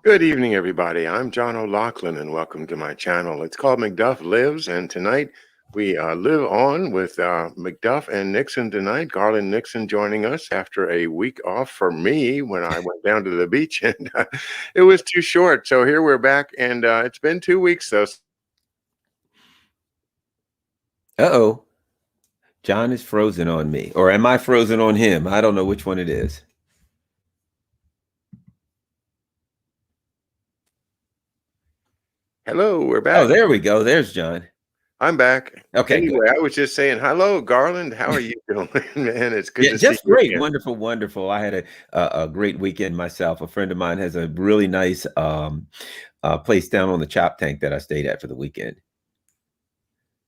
Good evening, everybody. I'm John O'Loughlin, and welcome to my channel. It's called McDuff Lives, and tonight we live on with McDuff and Nixon tonight. Garland Nixon joining us after a week off for me when I went down to the beach, and it was too short. So here we're back, and it's been 2 weeks, though. Uh-oh. John is frozen on me. Or am I frozen on him? I don't know which one it is. Hello, we're back. Oh, there we go. There's John. I'm back. Okay, Anyway, good. I was just saying, hello, Garland. How are you doing, man? It's good to see Just you great. again. Wonderful, wonderful. I had a great weekend myself. A friend of mine has a really nice place down on the Chop Tank that I stayed at for the weekend.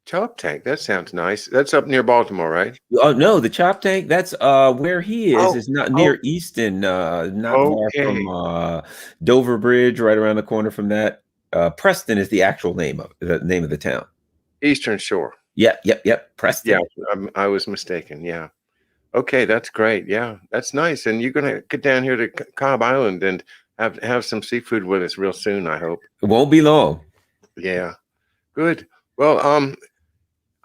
Chop Tank, that sounds nice. That's up near Baltimore, right? Oh no, the Chop Tank, that's where he is. Oh, It's not oh, near Easton, not far okay. from Dover Bridge, right around the corner from that. Preston is the actual name of the town. Eastern Shore. Yep. Yeah, Preston. I was mistaken. Yeah. Okay, that's great. Yeah, that's nice. And you're gonna get down here to Cobb Island and have some seafood with us real soon, I hope. It won't be long. Yeah. Good. Well,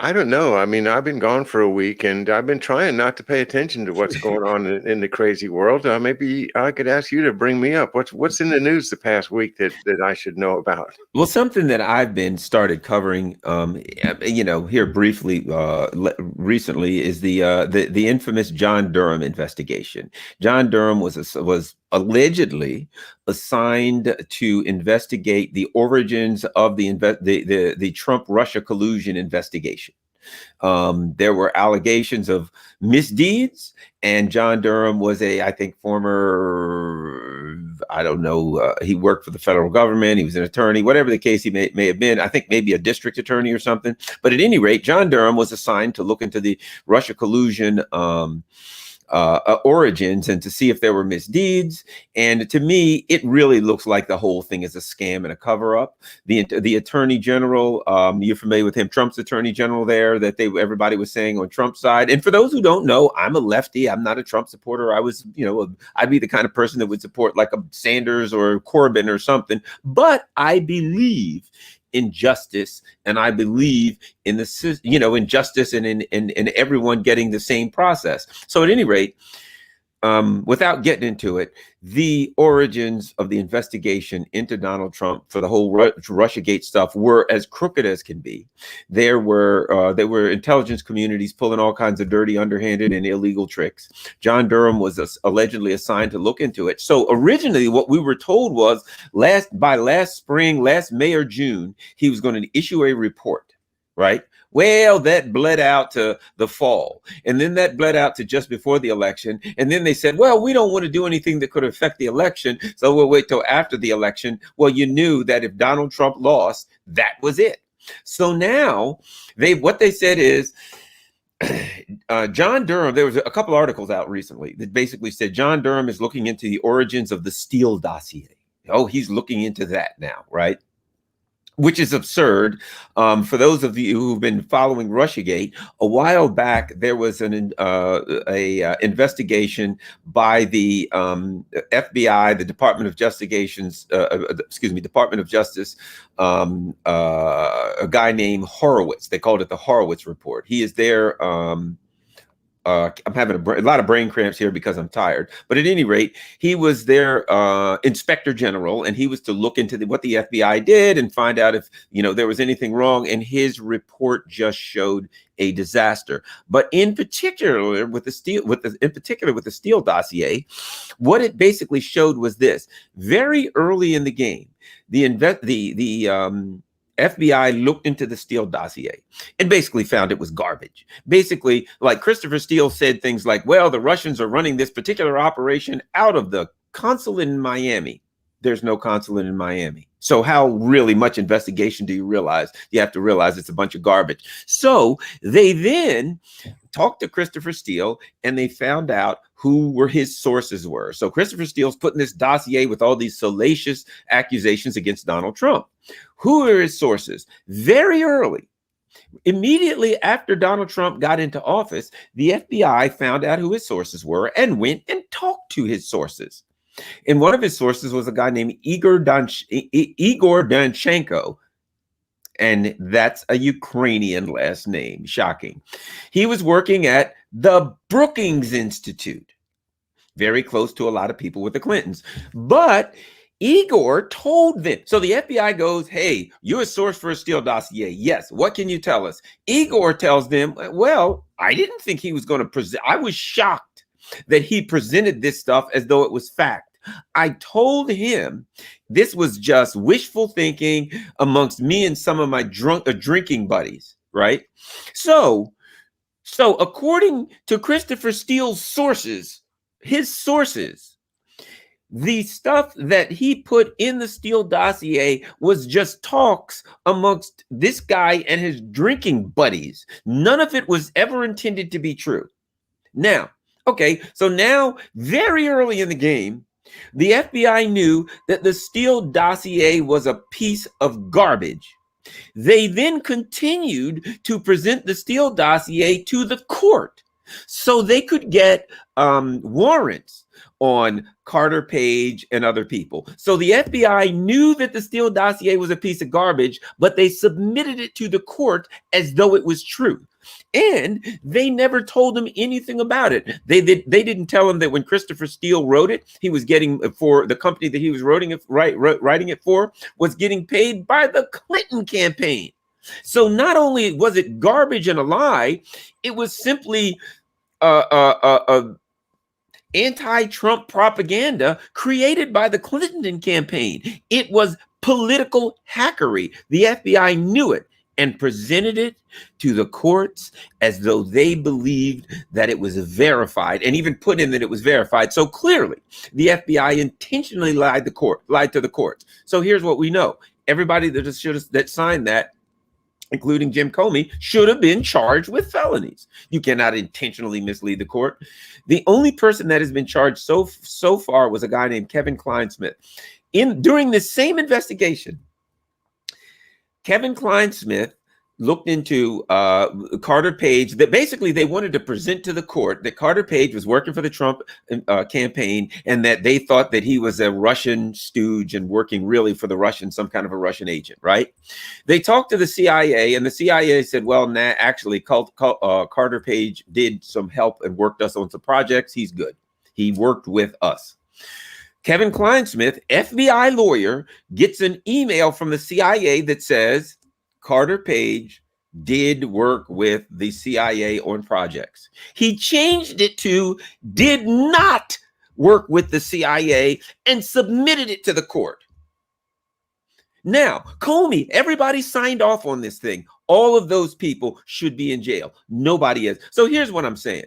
I don't know. I mean, I've been gone for a week, and I've been trying not to pay attention to what's going on in the crazy world. Maybe I could ask you to bring me up. What's in the news the past week that I should know about? Well, something that I've been started covering, here briefly recently is the infamous John Durham investigation. John Durham was allegedly assigned to investigate the origins of the Trump-Russia collusion investigation. There were allegations of misdeeds, and John Durham was I think, former, I don't know, he worked for the federal government, he was an attorney, whatever the case he may have been, I think maybe a district attorney or something. But at any rate, John Durham was assigned to look into the Russia collusion origins and to see if there were misdeeds. And to me, it really looks like the whole thing is a scam and a cover-up. The attorney general, you're familiar with him, Trump's attorney general there, that everybody was saying on Trump's side. And for those who don't know, I'm a lefty. I'm not a Trump supporter. I was, I'd be the kind of person that would support like a Sanders or Corbyn or something. But I believe in justice, and I believe in in justice and in everyone getting the same process. So at any rate, without getting into it, the origins of the investigation into Donald Trump for the whole Russiagate stuff were as crooked as can be. There were intelligence communities pulling all kinds of dirty, underhanded, and illegal tricks. John Durham was allegedly assigned to look into it. So originally, what we were told was by last spring, last May or June, he was going to issue a report, right? Well, that bled out to the fall, and then that bled out to just before the election. And then they said, well, we don't want to do anything that could affect the election, so we'll wait till after the election. Well, you knew that if Donald Trump lost, that was it. So now what they said is, John Durham, there was a couple articles out recently that basically said John Durham is looking into the origins of the Steele dossier. Oh, he's looking into that now, right? Which is absurd. For those of you who've been following Russiagate, a while back there was an investigation by the FBI, the Department of Justice, a guy named Horowitz. They called it the Horowitz Report. He is there. I'm having a lot of brain cramps here because I'm tired. But at any rate, he was their inspector general, and he was to look into what the FBI did and find out if there was anything wrong. And his report just showed a disaster. But in particular with the Steele dossier, what it basically showed was this: very early in the game, the FBI looked into the Steele dossier and basically found it was garbage. Basically, like Christopher Steele said things like, well, the Russians are running this particular operation out of the consulate in Miami. There's no consulate in Miami. So how really much investigation do you realize? You have to realize it's a bunch of garbage. So they then talked to Christopher Steele, and they found out who his sources were. So Christopher Steele's putting this dossier with all these salacious accusations against Donald Trump. Who are his sources? Very early, immediately after Donald Trump got into office, the FBI found out who his sources were and went and talked to his sources. And one of his sources was a guy named Igor Danchenko. And that's a Ukrainian last name. Shocking. He was working at the Brookings Institute, very close to a lot of people with the Clintons. But Igor told them. So the FBI goes, hey, you're a source for a Steele dossier. Yes. What can you tell us? Igor tells them, well, I didn't think he was going to present. I was shocked that he presented this stuff as though it was fact. I told him this was just wishful thinking amongst me and some of my drinking buddies, right? So according to Christopher Steele's sources, his sources, the stuff that he put in the Steele dossier was just talks amongst this guy and his drinking buddies. None of it was ever intended to be true. Now, okay, so now very early in the game, the FBI knew that the Steele dossier was a piece of garbage. They then continued to present the Steele dossier to the court so they could get warrants on Carter Page and other people. So the FBI knew that the Steele dossier was a piece of garbage, but they submitted it to the court as though it was true. And they never told him anything about it. They didn't tell him that when Christopher Steele wrote it, he was getting, for the company that he was writing it for, was getting paid by the Clinton campaign. So not only was it garbage and a lie, it was simply anti-Trump propaganda created by the Clinton campaign. It was political hackery. The FBI knew it and presented it to the courts as though they believed that it was verified, and even put in that it was verified. So clearly, the FBI intentionally lied to the courts. So here's what we know: everybody that signed that, including Jim Comey, should have been charged with felonies. You cannot intentionally mislead the court. The only person that has been charged so far was a guy named Kevin Kleinsmith. During this same investigation, Kevin Kleinsmith looked into Carter Page, that basically they wanted to present to the court that Carter Page was working for the Trump campaign, and that they thought that he was a Russian stooge and working really for the Russians, some kind of a Russian agent, right? They talked to the CIA, and the CIA said, well, nah, actually, Carter Page did some help and worked us on some projects. He's good. He worked with us. Kevin Kleinsmith, FBI lawyer, gets an email from the CIA that says Carter Page did work with the CIA on projects. He changed it to did not work with the CIA and submitted it to the court. Now, Comey, everybody signed off on this thing. All of those people should be in jail. Nobody is. So here's what I'm saying.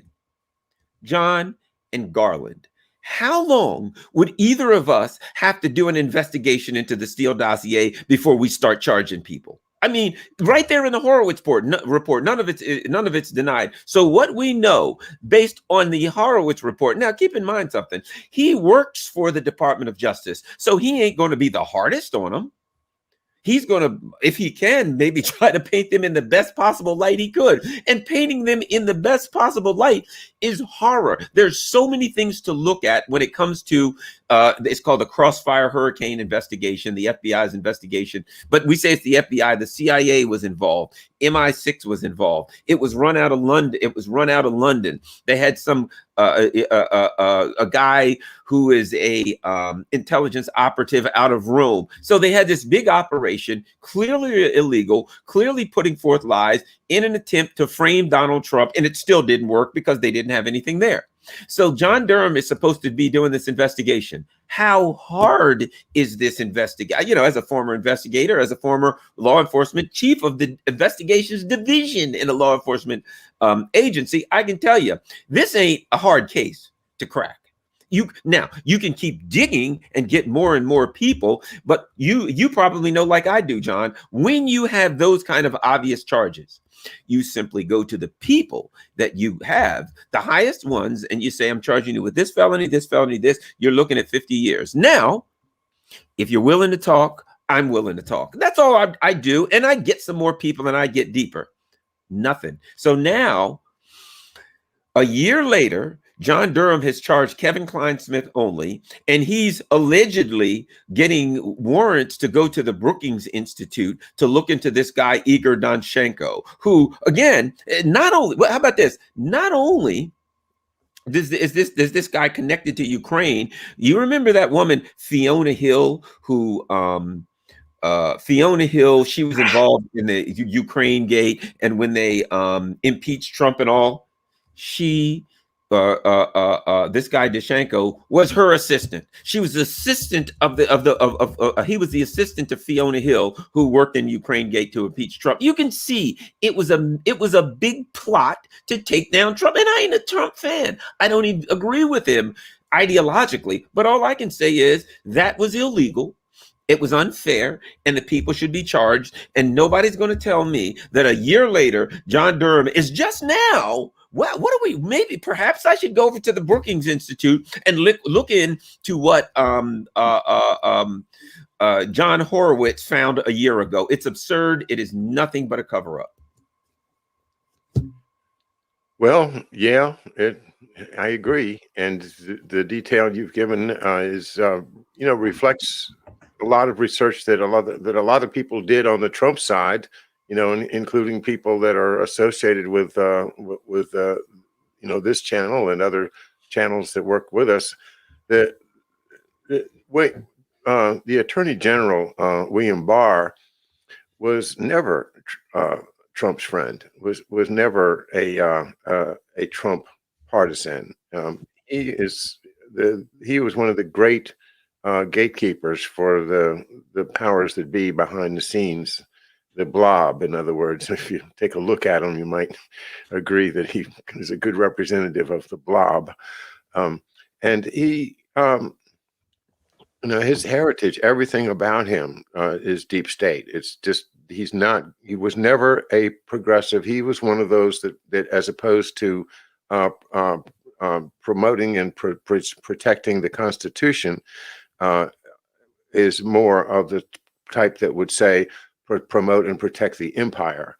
John and Garland, how long would either of us have to do an investigation into the Steele dossier before we start charging people? I mean, right there in the Horowitz report, none of it's denied. So what we know based on the Horowitz report, now keep in mind something, he works for the Department of Justice, so he ain't going to be the hardest on them. He's going to, if he can, maybe try to paint them in the best possible light he could. And painting them in the best possible light is horror. There's so many things to look at when it comes to, it's called the Crossfire Hurricane investigation, the FBI's investigation. But we say it's the FBI. The CIA was involved. MI6 was involved. It was run out of London. They had some a guy who is a intelligence operative out of Rome. So they had this big operation, clearly illegal, clearly putting forth lies in an attempt to frame Donald Trump, and it still didn't work because they didn't have anything there. So John Durham is supposed to be doing this investigation. How hard is this investigation? You know, as a former investigator, as a former law enforcement chief of the investigations division in a law enforcement agency, I can tell you, this ain't a hard case to crack. You can keep digging and get more and more people, but you probably know, like I do, John, when you have those kind of obvious charges, you simply go to the people that you have, the highest ones, and you say, I'm charging you with this felony, this. You're looking at 50 years. Now, if you're willing to talk, I'm willing to talk. That's all I do. And I get some more people and I get deeper. Nothing. So now, a year later, John Durham has charged Kevin Klein-Smith only, and he's allegedly getting warrants to go to the Brookings Institute to look into this guy, Igor Danchenko, who, again, not only, well, how about this? Not only is this guy connected to Ukraine. You remember that woman, Fiona Hill, who Fiona Hill, she was involved in the Ukraine gate, and when they impeached Trump and all, she this guy Danchenko was her assistant. She was the assistant he was the assistant to Fiona Hill, who worked in Ukraine gate to impeach Trump. You can see it was a big plot to take down Trump, and I ain't a Trump fan. I don't even agree with him ideologically, but all I can say is that was illegal. It was unfair, and the people should be charged. And nobody's going to tell me that a year later, John Durham is just now. What are we? Maybe, perhaps I should go over to the Brookings Institute and look into what John Horowitz found a year ago. It's absurd. It is nothing but a cover-up. Well, yeah, I agree, and the detail you've given is reflects a lot of research that a lot of people did on the Trump side, including people that are associated with this channel and other channels that work with us. The Attorney General William Barr was never Trump's friend. Was never a Trump partisan. He was one of the great gatekeepers for the powers that be behind the scenes, the blob. In other words, if you take a look at him, you might agree that he is a good representative of the blob. And he, his heritage, everything about him is deep state. It's just, he was never a progressive. He was one of those that as opposed to promoting and protecting the Constitution, is more of the type that would say promote and protect the empire,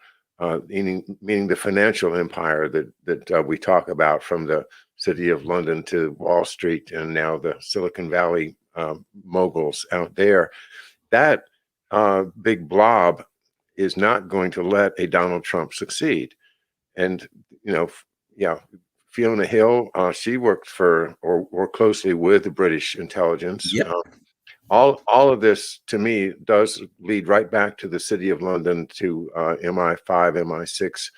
meaning the financial empire that we talk about, from the City of London to Wall Street and now the Silicon Valley moguls out there. That big blob is not going to let a Donald Trump succeed. And Fiona Hill, she worked for or closely with the British intelligence. Yep. All of this, to me, does lead right back to the City of London, to MI5, MI6,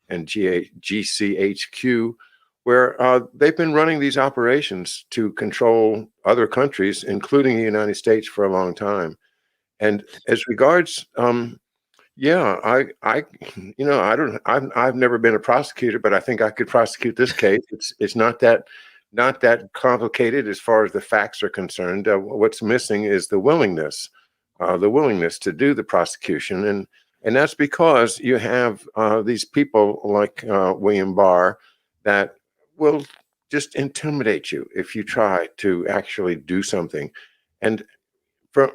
and GCHQ, where they've been running these operations to control other countries, including the United States, for a long time. And as regards, I've never been a prosecutor, but I think I could prosecute this case. It's not that complicated as far as the facts are concerned. What's missing is the willingness to do the prosecution, and that's because you have these people like William Barr that will just intimidate you if you try to actually do something. And from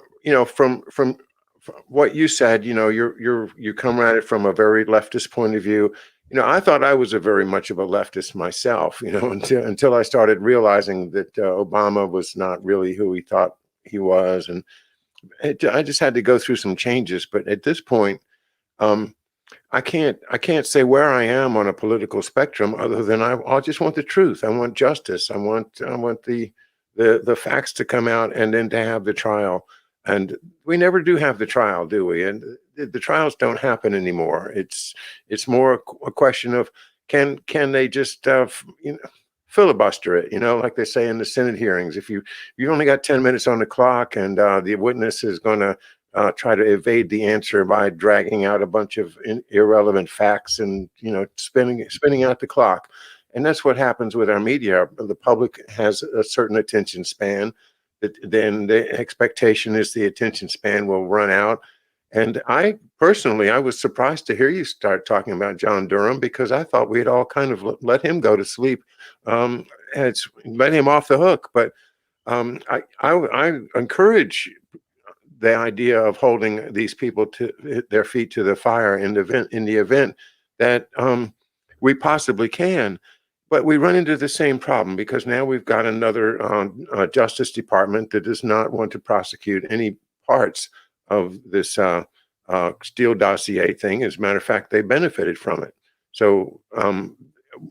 what you said, you come at it from a very leftist point of view. I thought I was a very much of a leftist myself, until I started realizing that Obama was not really who he thought he was. And I just had to go through some changes. But at this point, I can't say where I am on a political spectrum, other than I just want the truth. I want justice. I want the facts to come out, and then to have the trial. And we never do have the trial, do we? And the trials don't happen anymore. It's more a question of can they just filibuster it, like they say in the Senate hearings. If you only got 10 minutes on the clock, and the witness is going to try to evade the answer by dragging out a bunch of irrelevant facts and spinning out the clock. And that's what happens with our media. The public has a certain attention span. Then the expectation is the attention span will run out. And I personally, I was surprised to hear you start talking about John Durham, because I thought we had all kind of let him go to sleep. It's let him off the hook. But I encourage the idea of holding these people to their feet to the fire in the event that we possibly can. But we run into the same problem because now we've got another Justice Department that does not want to prosecute any parts of this Steele dossier thing. As a matter of fact, they benefited from it. So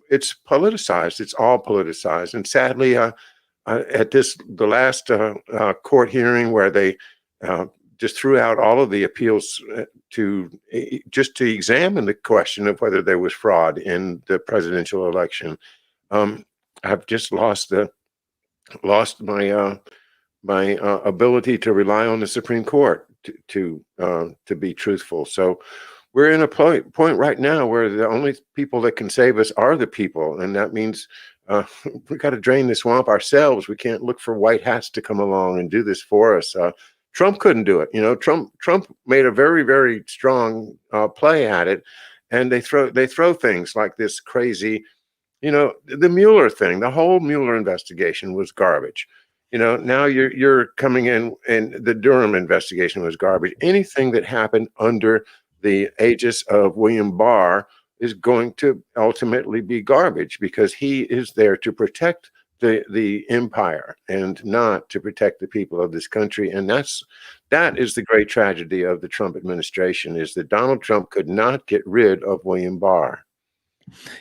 it's politicized. It's all politicized. And sadly, at the last court hearing where they just threw out all of the appeals to examine the question of whether there was fraud in the presidential election. I've just lost my ability to rely on the Supreme Court to be truthful. So we're in a point right now where the only people that can save us are the people, and that means we got to drain the swamp ourselves. We can't look for white hats to come along and do this for us. Trump couldn't do it. Trump made a very, very strong play at it, and they throw things like this crazy, the Mueller thing. The whole Mueller investigation was garbage. Now you're coming in, and the Durham investigation was garbage. Anything that happened under the aegis of William Barr is going to ultimately be garbage because he is there to protect the empire and not to protect the people of this country. And that is the great tragedy of the Trump administration, is that Donald Trump could not get rid of William Barr.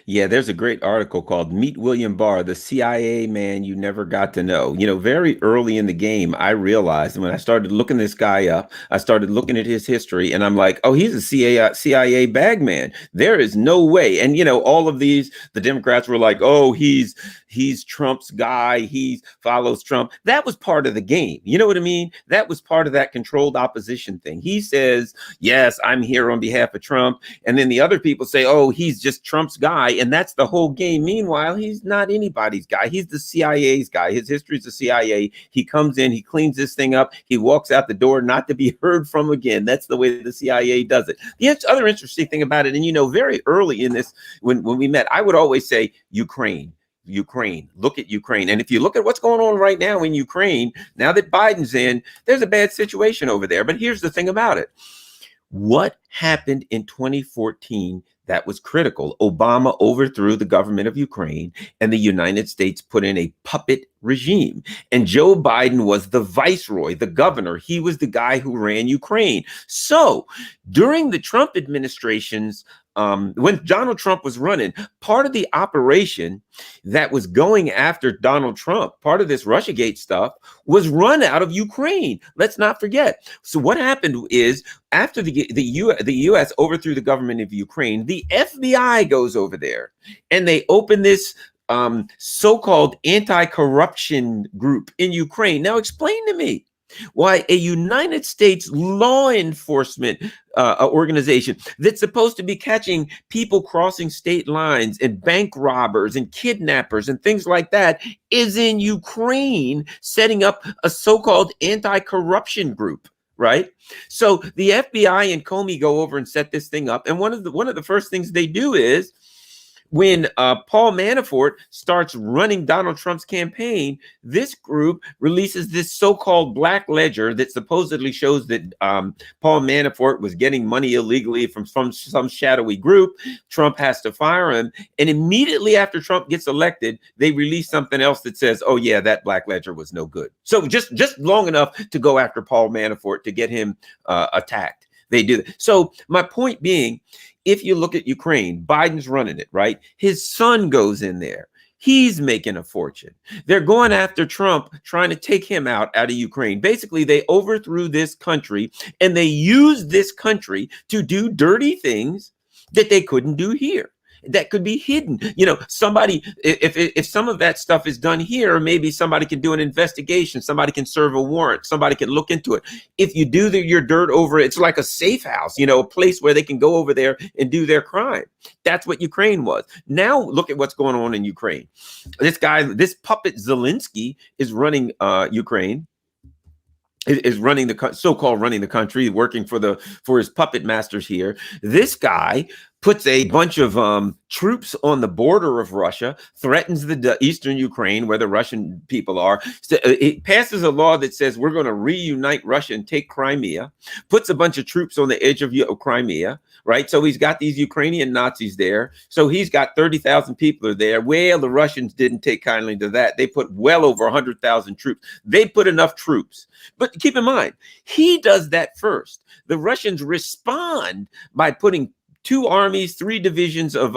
Yeah, there's a great article called Meet William Barr, the CIA man you never got to know. Very early in the game, I realized when I started looking this guy up, I started looking at his history, and I'm like, oh, he's a CIA bagman. There is no way. And, all of the Democrats were like, oh, he's Trump's guy. He follows Trump. That was part of the game. You know what I mean? That was part of that controlled opposition thing. He says, yes, I'm here on behalf of Trump. And then the other people say, oh, he's just Trump's guy. And that's the whole game. Meanwhile, he's not anybody's guy. He's the CIA's guy. His history is the CIA. He comes in, he cleans this thing up. He walks out the door, not to be heard from again. That's the way the CIA does it. The other interesting thing about it, and very early in this, when we met, I would always say Ukraine. Look at Ukraine. And if you look at what's going on right now in Ukraine, now that Biden's in, there's a bad situation over there. But here's the thing about it. What happened in 2014 that was critical? Obama overthrew the government of Ukraine, and the United States put in a puppet regime. And Joe Biden was the viceroy, the governor. He was the guy who ran Ukraine. So during the Trump administration's when Donald Trump was running, part of the operation that was going after Donald Trump, part of this Russiagate stuff, was run out of Ukraine. Let's not forget. So what happened is, after the U.S. overthrew the government of Ukraine, the FBI goes over there and they open this so-called anti-corruption group in Ukraine. Now explain to me why a United States law enforcement organization that's supposed to be catching people crossing state lines and bank robbers and kidnappers and things like that is in Ukraine setting up a so-called anti-corruption group. Right. So the FBI and Comey go over and set this thing up. And one of the first things they do is, when Paul Manafort starts running Donald Trump's campaign, this group releases this so-called black ledger that supposedly shows that Paul Manafort was getting money illegally from some shadowy group. Trump has to fire him. And immediately after Trump gets elected, they release something else that says, oh, yeah, that black ledger was no good. So just long enough to go after Paul Manafort to get him attacked. They do that. So my point being, if you look at Ukraine, Biden's running it, right? His son goes in there. He's making a fortune. They're going after Trump, trying to take him out of Ukraine. Basically, they overthrew this country, and they used this country to do dirty things that they couldn't do here. That could be hidden. Somebody, if some of that stuff is done here, maybe somebody can do an investigation. Somebody can serve a warrant. Somebody can look into it. If you do your dirt over, it's like a safe house, a place where they can go over there and do their crime. That's what Ukraine was. Now look at what's going on in Ukraine. This puppet Zelensky is running Ukraine. Is running the so-called running the country, working for his puppet masters here. This guy puts a bunch of troops on the border of Russia, threatens the eastern Ukraine where the Russian people are. So it passes a law that says we're going to reunite Russia and take Crimea, puts a bunch of troops on the edge of Crimea, right? So he's got these Ukrainian Nazis there. So he's got 30,000 people are there. Well, the Russians didn't take kindly to that. They put well over 100,000 troops. They put enough troops. But keep in mind, he does that first. The Russians respond by putting 2 armies, 3 divisions of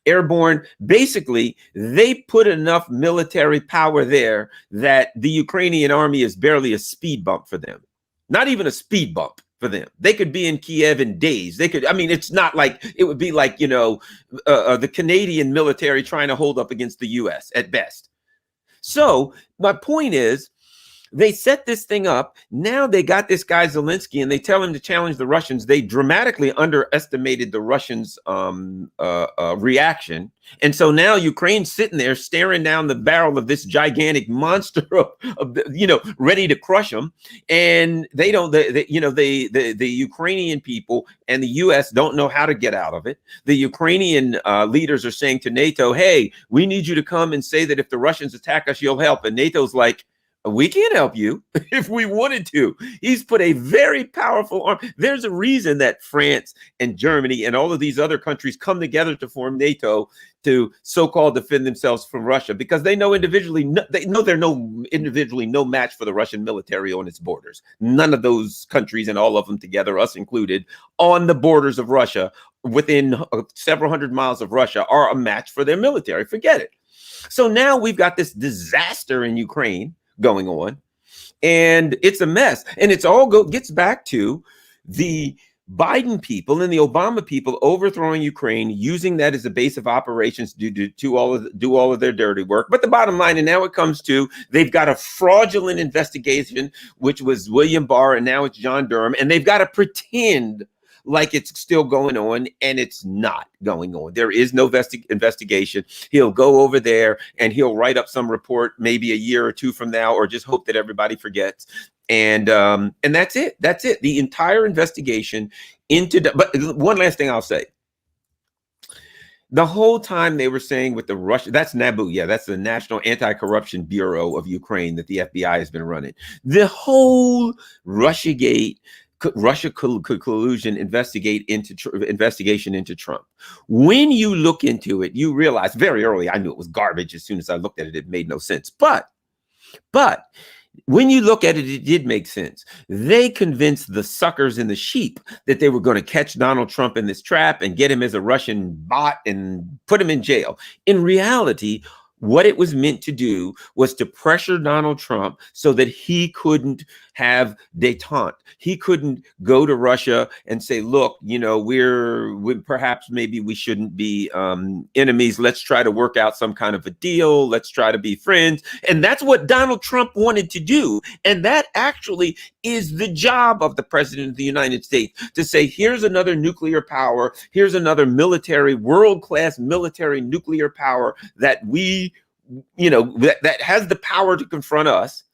airborne. Basically, they put enough military power there that the Ukrainian army is barely a speed bump for them. Not even a speed bump for them. They could be in Kiev in days. They could, I mean, it's not like, it would be like, you know, the Canadian military trying to hold up against the US at best. So my point is, they set this thing up. Now they got this guy Zelensky and they tell him to challenge the Russians. They dramatically underestimated the Russians' reaction. And so now Ukraine's sitting there staring down the barrel of this gigantic monster of you know, ready to crush them. And they don't, you know, the Ukrainian people and the US don't know how to get out of it. The Ukrainian leaders are saying to NATO, hey, we need you to come and say that if the Russians attack us, you'll help. And NATO's like, we can't help you if we wanted to. He's put a very powerful arm. There's a reason that France and Germany and all of these other countries come together to form NATO to so-called defend themselves from Russia, because they know individually, they know they're individually no match for the Russian military on its borders. None of those countries, and all of them together, us included, on the borders of Russia, within several hundred miles of Russia, are a match for their military. Forget it. So now we've got this disaster in Ukraine going on, and it's a mess, and it's all gets back to the Biden people and the Obama people overthrowing Ukraine, using that as a base of operations to do all of their dirty work. But the bottom line, and now it comes to, they've got a fraudulent investigation, which was William Barr, and now it's John Durham, and they've got to pretend like it's still going on, and it's not going on. There is no investigation. He'll go over there and he'll write up some report maybe a year or 2 from now, or just hope that everybody forgets. And that's it. That's it. The entire investigation into but one last thing I'll say. The whole time they were saying with the Russia, that's NABU, yeah, that's the National Anti-Corruption Bureau of Ukraine that the FBI has been running. The whole Russiagate, Russia collusion investigation into Trump. When you look into it, you realize very early, I knew it was garbage. As soon as I looked at it, it made no sense. But when you look at it, it did make sense. They convinced the suckers and the sheep that they were going to catch Donald Trump in this trap and get him as a Russian bot and put him in jail. In reality, what it was meant to do was to pressure Donald Trump so that he couldn't have détente. He couldn't go to Russia and say, look, you know, we perhaps maybe we shouldn't be enemies. Let's try to work out some kind of a deal. Let's try to be friends. And that's what Donald Trump wanted to do. And that actually is the job of the president of the United States, to say, here's another nuclear power. Here's another military, world-class military nuclear power that we, you know, that has the power to confront us.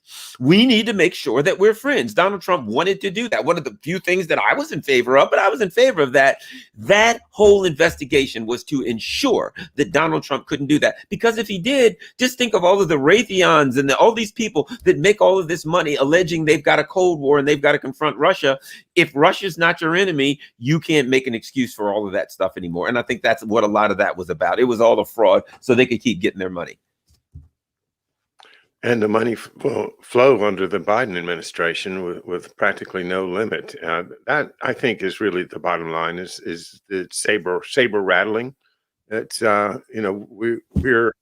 We need to make sure that we're friends. Donald Trump wanted to do that. One of the few things that I was in favor of, but I was in favor of that. That whole investigation was to ensure that Donald Trump couldn't do that. Because if he did, just think of all of the Raytheons and all these people that make all of this money alleging they've got a Cold War and they've got to confront Russia. If Russia's not your enemy, you can't make an excuse for all of that stuff anymore. And I think that's what a lot of that was about. It was all a fraud so they could keep getting their money. And the money will flow under the Biden administration with practically no limit. That, I think, is really the bottom line. Is the saber rattling. It's you know, we're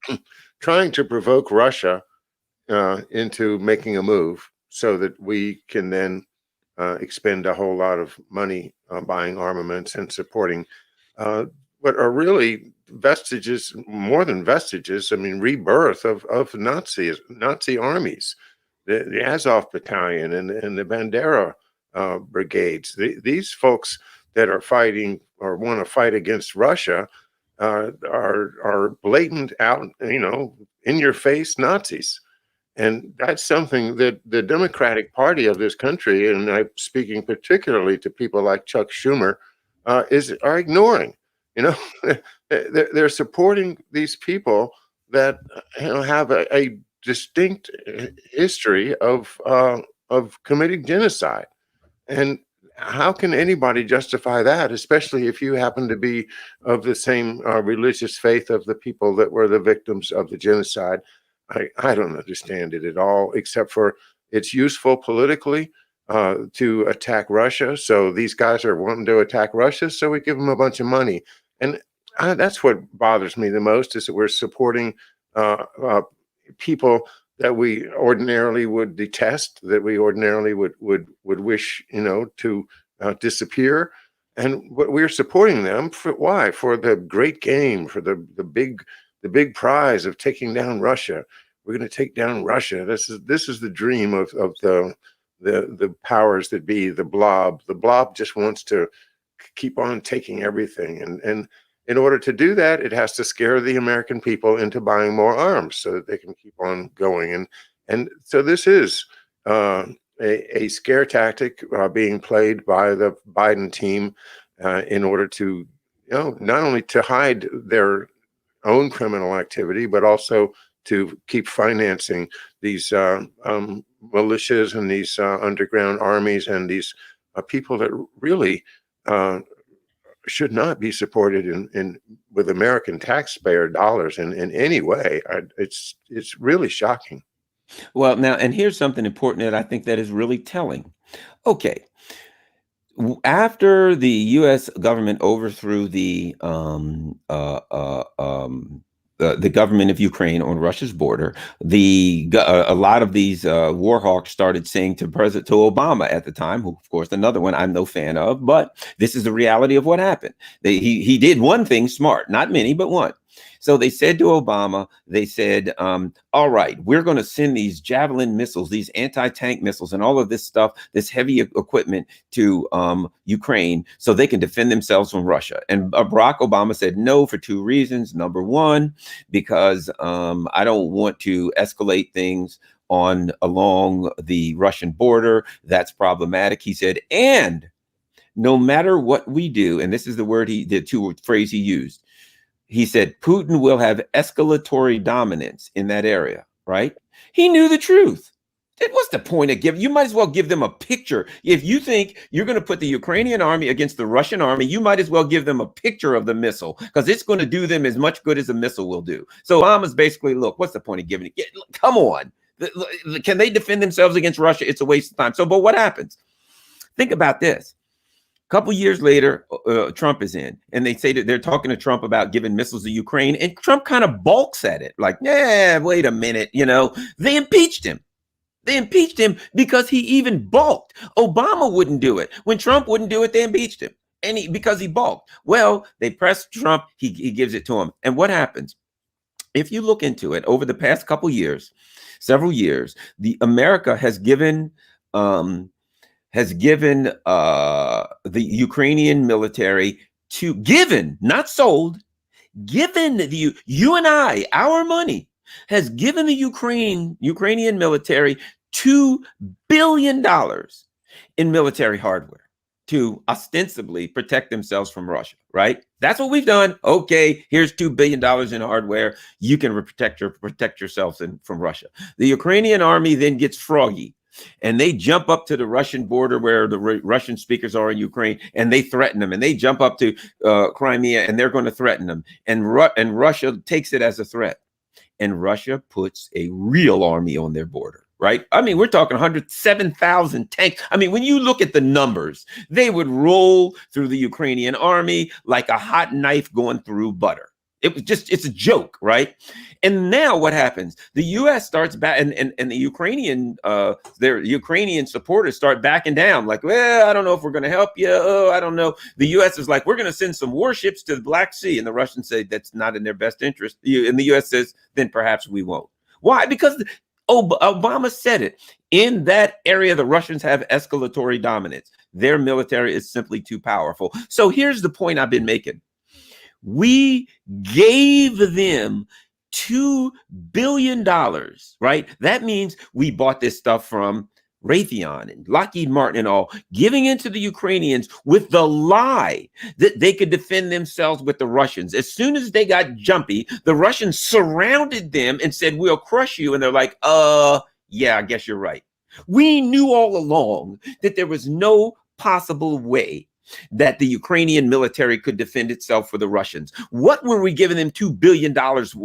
trying to provoke Russia into making a move so that we can then expend a whole lot of money buying armaments and supporting what are really vestiges, more than vestiges, I mean, rebirth of Nazi armies, the Azov Battalion and the Bandera brigades. These folks that are fighting or want to fight against Russia are blatant out, you know, in your face Nazis. And that's something that the Democratic Party of this country, and I'm speaking particularly to people like Chuck Schumer, are ignoring. You know, they're supporting these people that have a distinct history of committing genocide. And how can anybody justify that, especially if you happen to be of the same religious faith of the people that were the victims of the genocide? I don't understand it at all, except for it's useful politically to attack Russia. So these guys are wanting to attack Russia, so we give them a bunch of money. And that's what bothers me the most, is that we're supporting uh, uh, people that we ordinarily would detest, that we ordinarily would wish, to disappear. And we're supporting them for why? For the great game, for the big prize of taking down Russia. We're going to take down Russia. This is the dream of the powers that be, the blob. The blob just wants to keep on taking everything, and in order to do that, it has to scare the American people into buying more arms so that they can keep on going. And so this is a scare tactic being played by the Biden team in order to, not only to hide their own criminal activity, but also to keep financing these militias and these underground armies and these people that really should not be supported in with American taxpayer dollars in any way. It's really shocking. Well, now, and here's something important that I think that is really telling. Okay. After the U.S. government overthrew the government of Ukraine on Russia's border, a lot of these war hawks started saying to Obama at the time, who, of course, another one I'm no fan of, but this is the reality of what happened. He did one thing smart, not many, but one. So they said to Obama, they said, all right, we're going to send these Javelin missiles, these anti-tank missiles and all of this stuff, this heavy equipment to Ukraine so they can defend themselves from Russia. And Barack Obama said no for two reasons. Number one, because I don't want to escalate things along the Russian border. That's problematic, he said. And no matter what we do, and this is the phrase he used, he said, Putin will have escalatory dominance in that area, right? He knew the truth. What's the point of giving? You might as well give them a picture. If you think you're going to put the Ukrainian army against the Russian army, you might as well give them a picture of the missile, because it's going to do them as much good as a missile will do. So Obama's basically, look, what's the point of giving it? Come on. Can they defend themselves against Russia? It's a waste of time. So, but what happens? Think about this. A couple years later, Trump is in, and they say that they're talking to Trump about giving missiles to Ukraine, and Trump kind of balks at it, like, yeah, wait a minute, they impeached him. They impeached him because he even balked. Obama wouldn't do it. When Trump wouldn't do it, they impeached him, and because he balked. Well, they pressed Trump, he gives it to him. And what happens? If you look into it, over the past couple years, several years, America has given the Ukrainian military not sold, given you and I, our money has given the Ukrainian military $2 billion in military hardware to ostensibly protect themselves from Russia, right? That's what we've done. Okay, here's $2 billion in hardware. You can protect yourselves from Russia. The Ukrainian army then gets froggy, and they jump up to the Russian border where the Russian speakers are in Ukraine, and they threaten them. And they jump up to Crimea, and they're going to threaten them. And Russia takes it as a threat. And Russia puts a real army on their border, right? I mean, we're talking 107,000 tanks. I mean, when you look at the numbers, they would roll through the Ukrainian army like a hot knife going through butter. It's a joke, right? And now what happens? The U.S. starts back, and the their Ukrainian supporters start backing down, like, well, I don't know if we're going to help you. Oh, I don't know. The U.S. is like, we're going to send some warships to the Black Sea, and the Russians say that's not in their best interest. And the U.S. says, then perhaps we won't. Why? Because Obama said it. In that area, the Russians have escalatory dominance. Their military is simply too powerful. So here's the point I've been making. We gave them $2 billion, right? That means we bought this stuff from Raytheon and Lockheed Martin and all, giving into the Ukrainians with the lie that they could defend themselves with the Russians. As soon as they got jumpy, the Russians surrounded them and said, we'll crush you. And they're like, yeah, I guess you're right. We knew all along that there was no possible way that the Ukrainian military could defend itself for the Russians. What were we giving them $2 billion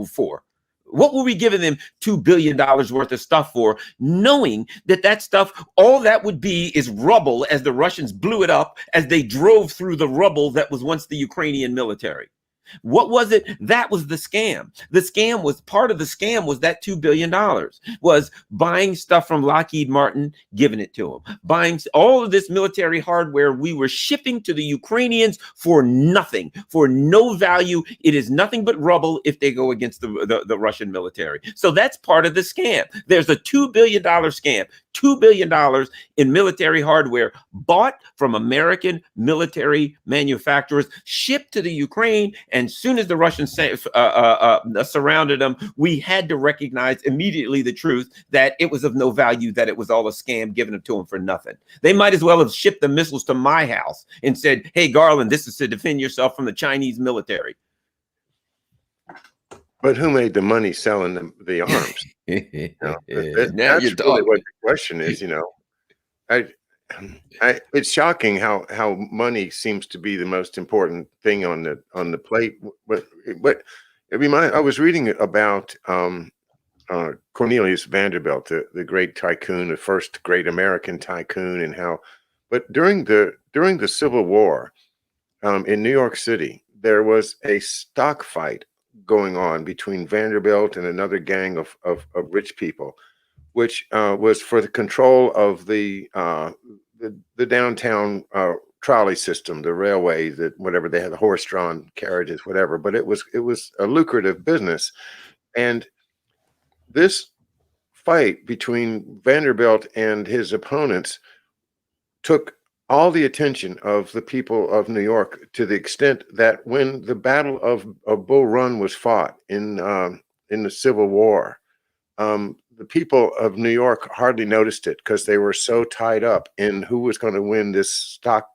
for? What were we giving them $2 billion worth of stuff for, knowing that that stuff, all that would be is rubble as the Russians blew it up as they drove through the rubble that was once the Ukrainian military? What was it? That was the scam. The scam was, part of the scam was that $2 billion was buying stuff from Lockheed Martin, giving it to them, buying all of this military hardware we were shipping to the Ukrainians for nothing, for no value. It is nothing but rubble if they go against the Russian military. So that's part of the scam. There's a $2 billion scam, $2 billion in military hardware bought from American military manufacturers, shipped to the Ukraine. And as soon as the Russians surrounded them, we had to recognize immediately the truth that it was of no value, that it was all a scam, giving it to them for nothing. They might as well have shipped the missiles to my house and said, hey, Garland, this is to defend yourself from the Chinese military. But who made the money selling the arms? That's really what the question is. It's shocking how money seems to be the most important thing on the plate. But I was reading about Cornelius Vanderbilt, the great tycoon, the first great American tycoon, and how. But during the Civil War in New York City, there was a stock fight going on between Vanderbilt and another gang of rich people, which was for the control of the downtown trolley system, the railway, that whatever they had, the horse-drawn carriages, whatever. But it was a lucrative business, and this fight between Vanderbilt and his opponents took all the attention of the people of New York, to the extent that when the Battle of Bull Run was fought in the Civil War, the people of New York hardly noticed it because they were so tied up in who was going to win this stock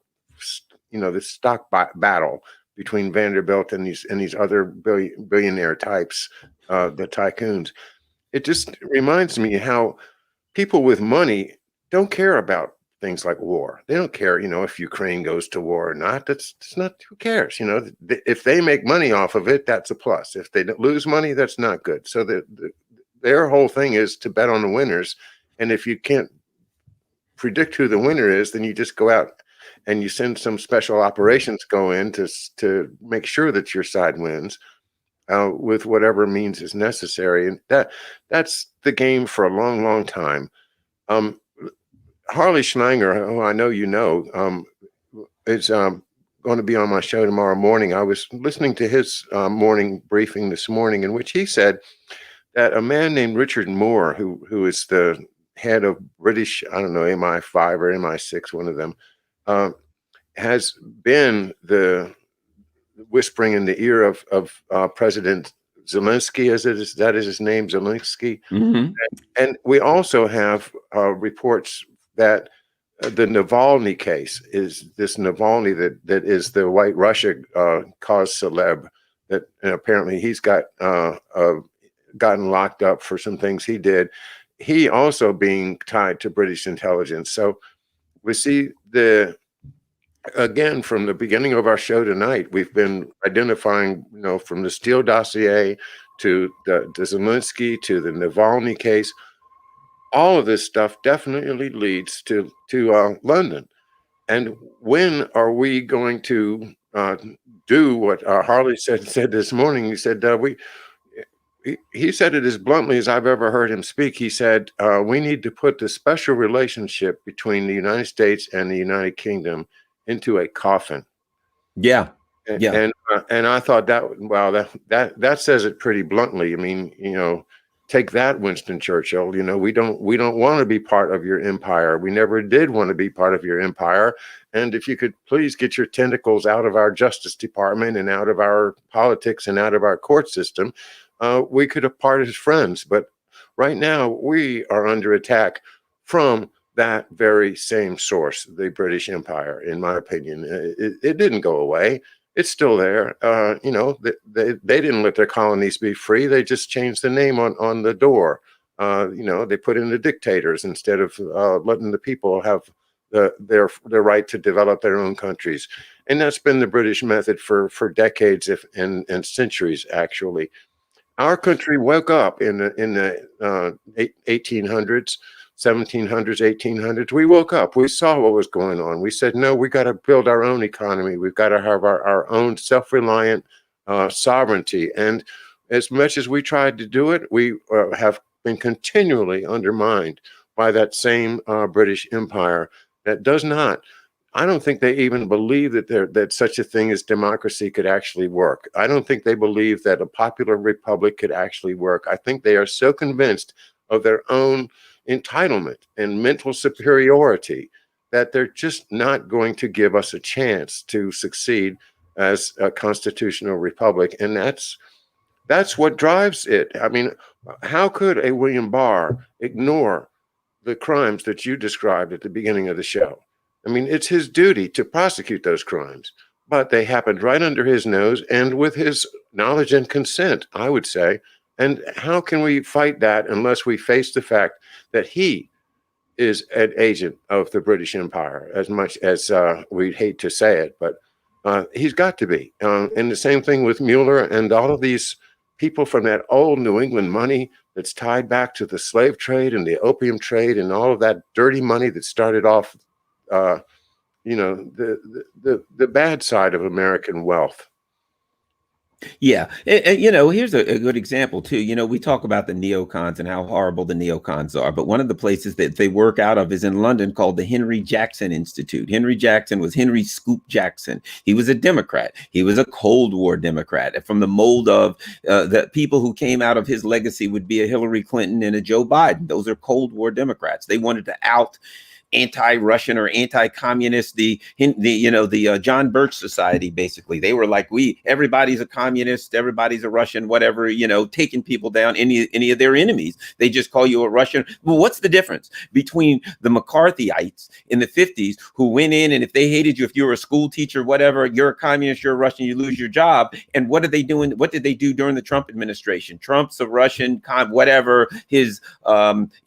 battle between Vanderbilt and these other billionaire types, the tycoons. It just reminds me how people with money don't care about things like war. They don't care, if Ukraine goes to war or not. That's not, who cares? If they make money off of it, that's a plus. If they lose money, that's not good. So their whole thing is to bet on the winners. And if you can't predict who the winner is, then you just go out and you send some special operations go in to make sure that your side wins with whatever means is necessary. And that's the game for a long, long time. Harley Schlanger, who I know is going to be on my show tomorrow morning. I was listening to his morning briefing this morning, in which he said that a man named Richard Moore, who is the head of British, I don't know, MI5 or MI6, one of them, has been the whispering in the ear of President Zelensky, that is his name, Zelensky. Mm-hmm. And we also have reports that the Navalny case is this Navalny that is the White Russia cause celeb, that apparently he's gotten locked up for some things he did. He also being tied to British intelligence. So we see again, from the beginning of our show tonight, we've been identifying, from the Steele dossier to the Zelensky to the Navalny case. All of this stuff definitely leads to London. And when are we going to do what Harley said this morning? He said he said it as bluntly as I've ever heard him speak. He said we need to put the special relationship between the United States and the United Kingdom into a coffin. Yeah. Yeah. And I thought that says it pretty bluntly. I mean, take that, Winston Churchill. We don't want to be part of your empire. We never did want to be part of your empire. And if you could please get your tentacles out of our Justice Department and out of our politics and out of our court system, we could have parted as friends. But right now, we are under attack from that very same source, the British Empire. In my opinion, it didn't go away. It's still there. They didn't let their colonies be free. They just changed the name on the door. They put in the dictators instead of letting the people have their right to develop their own countries. And that's been the British method for decades, and centuries, actually. Our country woke up in the 1800s, 1700s, 1800s. We woke up. We saw what was going on. We said, no, we got to build our own economy. We've got to have our own self-reliant sovereignty. And as much as we tried to do it, we have been continually undermined by that same British Empire that does not. I don't think they even believe that such a thing as democracy could actually work. I don't think they believe that a popular republic could actually work. I think they are so convinced of their own entitlement and mental superiority that they're just not going to give us a chance to succeed as a constitutional republic. And that's what drives it. I mean, how could a William Barr ignore the crimes that you described at the beginning of the show? I mean, it's his duty to prosecute those crimes, but they happened right under his nose and with his knowledge and consent, I would say. And how can we fight that unless we face the fact that he is an agent of the British Empire, as much as we'd hate to say it, but he's got to be. And the same thing with Mueller and all of these people from that old New England money that's tied back to the slave trade and the opium trade and all of that dirty money that started off the bad side of American wealth. Yeah. Here's a good example too. We talk about the neocons and how horrible the neocons are, but one of the places that they work out of is in London, called the Henry Jackson Institute. Henry Jackson was Henry Scoop Jackson. He was a Democrat. He was a Cold War Democrat. From the mold of the people who came out of his legacy would be a Hillary Clinton and a Joe Biden. Those are Cold War Democrats. They wanted to out anti-Russian or anti-communist, the John Birch Society. Basically, they were like, everybody's a communist, everybody's a Russian, whatever, taking people down, any of their enemies. They just call you a Russian. Well, what's the difference between the McCarthyites in the 50s who went in, and if they hated you, if you were a school teacher, whatever, you're a communist, you're a Russian, you lose your job. And what are they doing? What did they do during the Trump administration? Trump's a Russian, whatever, his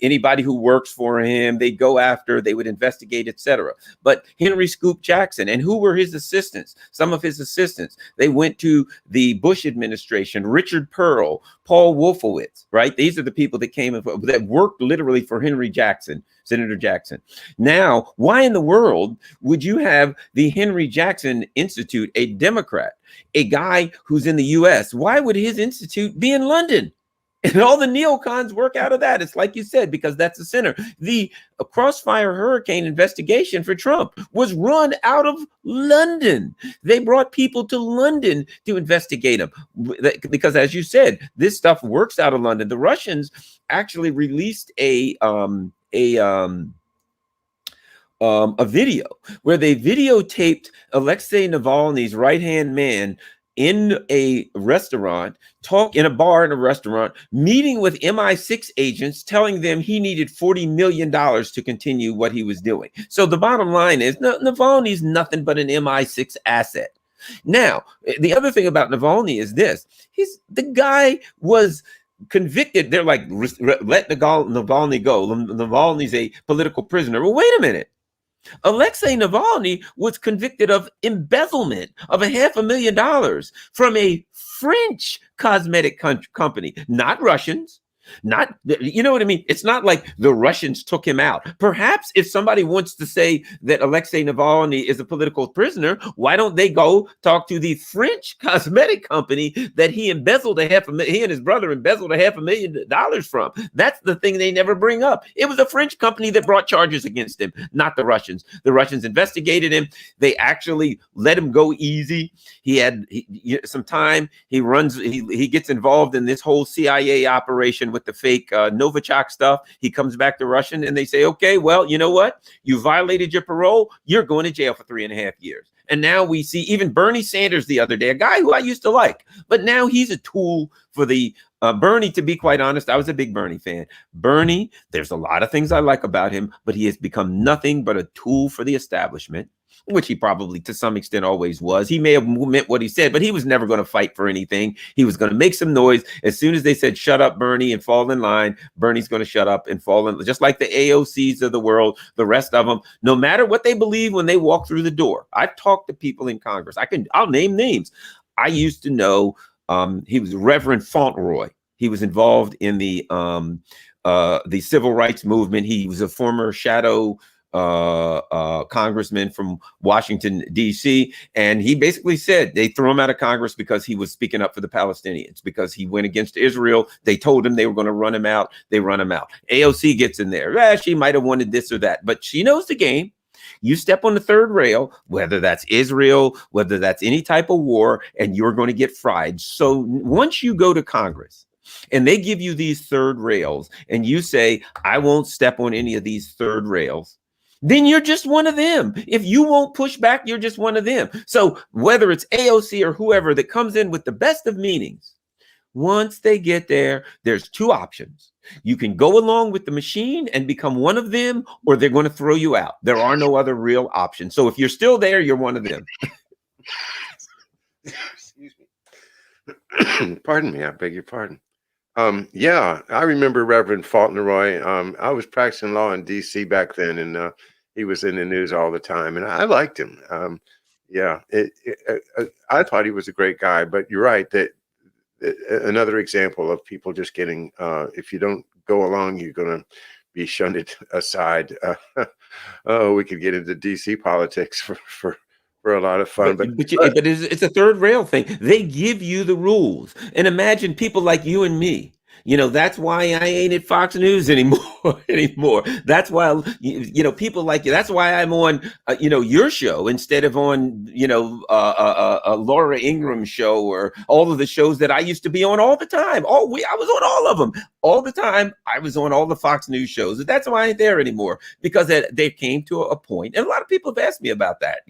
anybody who works for him, they go after, they would investigate, etc. But Henry Scoop Jackson, and who were his assistants? Some of his assistants, they went to the Bush administration, Richard Pearl, Paul Wolfowitz, right? These are the people that came that worked literally for Henry Jackson, Senator Jackson. Now, why in the world would you have the Henry Jackson Institute, a Democrat, a guy who's in the US? Why would his institute be in London? And all the neocons work out of that. It's like you said, because that's the center. The Crossfire Hurricane investigation for Trump was run out of London. They brought people to London to investigate him because, as you said, this stuff works out of London. The Russians actually released a video where they videotaped Alexei Navalny's right-hand man in a restaurant, in a bar in a restaurant, meeting with MI6 agents, telling them he needed $40 million to continue what he was doing. So the bottom line is Navalny's nothing but an MI6 asset. Now, the other thing about Navalny is this. The guy was convicted. They're like, let Navalny go. Navalny's a political prisoner. Well, wait a minute. Alexei Navalny was convicted of embezzlement of $500,000 from a French cosmetic company, not Russians. Not, you know what I mean? It's not like the Russians took him out. Perhaps if somebody wants to say that Alexei Navalny is a political prisoner, why don't they go talk to the French cosmetic company that he embezzled he and his brother embezzled $500,000 from? That's the thing they never bring up. It was a French company that brought charges against him, not the Russians. The Russians investigated him. They actually let him go easy. He had some time. He gets involved in this whole CIA operation with the fake Novichok stuff. He comes back to Russian and they say, okay, well, you know what? You violated your parole. You're going to jail for 3.5 years. And now we see even Bernie Sanders the other day, a guy who I used to like, but now he's a tool for the Bernie, to be quite honest, I was a big Bernie fan. Bernie, there's a lot of things I like about him, but he has become nothing but a tool for the establishment, which he probably to some extent always was. He may have meant what he said, but he was never going to fight for anything. He was going to make some noise. As soon as they said, shut up, Bernie, and fall in line, Bernie's going to shut up and fall in, just like the AOCs of the world, the rest of them, no matter what they believe when they walk through the door. I've talked to people in Congress. I'll name names. I used to know he was Reverend Fauntleroy. He was involved in the civil rights movement. He was a former shadow congressman from Washington, D.C. And he basically said they threw him out of Congress because he was speaking up for the Palestinians, because he went against Israel. They told him they were going to run him out. They run him out. AOC gets in there. She might have wanted this or that, but she knows the game. You step on the third rail, whether that's Israel, whether that's any type of war, and you're going to get fried. So once you go to Congress and they give you these third rails and you say, I won't step on any of these third rails, then you're just one of them. If you won't push back, you're just one of them. So whether it's AOC or whoever that comes in with the best of meanings, once they get there, there's two options. You can go along with the machine and become one of them, or they're going to throw you out. There are no other real options. So if you're still there, you're one of them. Excuse me. Pardon me. I beg your pardon. Yeah, I remember Reverend Fauntleroy. I was practicing law in D.C. back then, and he was in the news all the time, and I liked him. Yeah, I thought he was a great guy. But you're right that another example of people just getting, if you don't go along, you're going to be shunted aside. Oh, we could get into DC politics for a lot of fun, but it's a third rail thing. They give you the rules, and imagine people like you and me. That's why I ain't at Fox News anymore. That's why, people like you. That's why I'm on, your show instead of on, Laura Ingram's show or all of the shows that I used to be on all the time. I was on all of them all the time. I was on all the Fox News shows. That's why I ain't there anymore, because they came to a point, and a lot of people have asked me about that,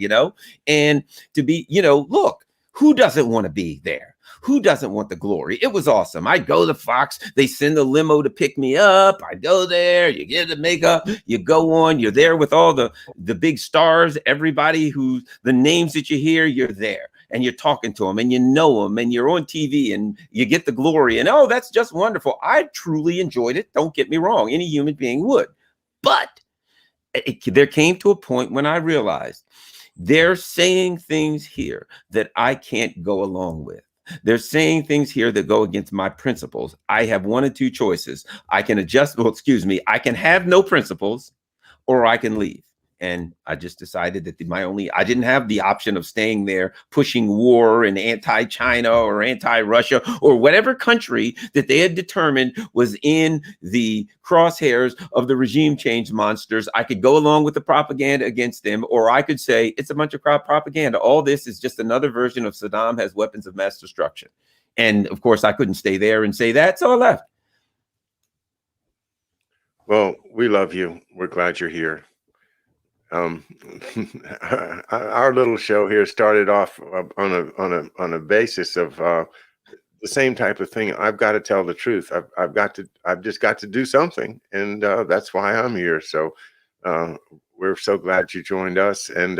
and to be, look, who doesn't want to be there? Who doesn't want the glory? It was awesome. I go to Fox. They send a limo to pick me up. I go there. You get the makeup. You go on. You're there with all the big stars. Everybody the names that you hear, you're there. And you're talking to them. And you know them. And you're on TV. And you get the glory. And, oh, that's just wonderful. I truly enjoyed it. Don't get me wrong. Any human being would. But there came to a point when I realized they're saying things here that I can't go along with. They're saying things here that go against my principles. I have one of two choices. I can I can have no principles, or I can leave. And I just decided that I didn't have the option of staying there, pushing war and anti-China or anti-Russia or whatever country that they had determined was in the crosshairs of the regime change monsters. I could go along with the propaganda against them, or I could say it's a bunch of propaganda. All this is just another version of Saddam has weapons of mass destruction. And of course, I couldn't stay there and say that, so I left. Well, we love you. We're glad you're here. Our little show here started off on a basis of the same type of thing. I've got to tell the truth. I've just got to do something, and that's why I'm here. So we're so glad you joined us. And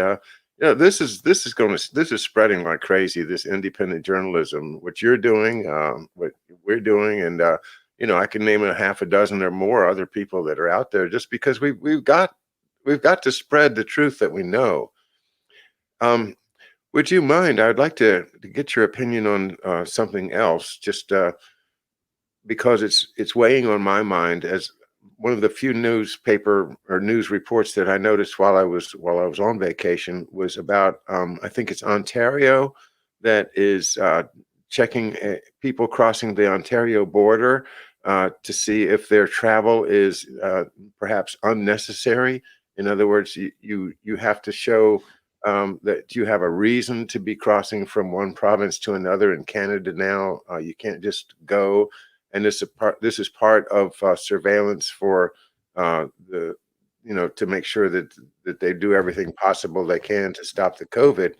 this is spreading like crazy. This independent journalism, what you're doing, what we're doing, and I can name a half a dozen or more other people that are out there, just because we've got to spread the truth that we know. Would you mind? I'd like to get your opinion on something else, just because it's weighing on my mind as one of the few newspaper or news reports that I noticed while I was on vacation was about I think it's Ontario that is checking people crossing the Ontario border to see if their travel is perhaps unnecessary. In other words, you have to show that you have a reason to be crossing from one province to another in Canada now. You can't just go. And this is part of surveillance for to make sure that they do everything possible they can to stop the COVID.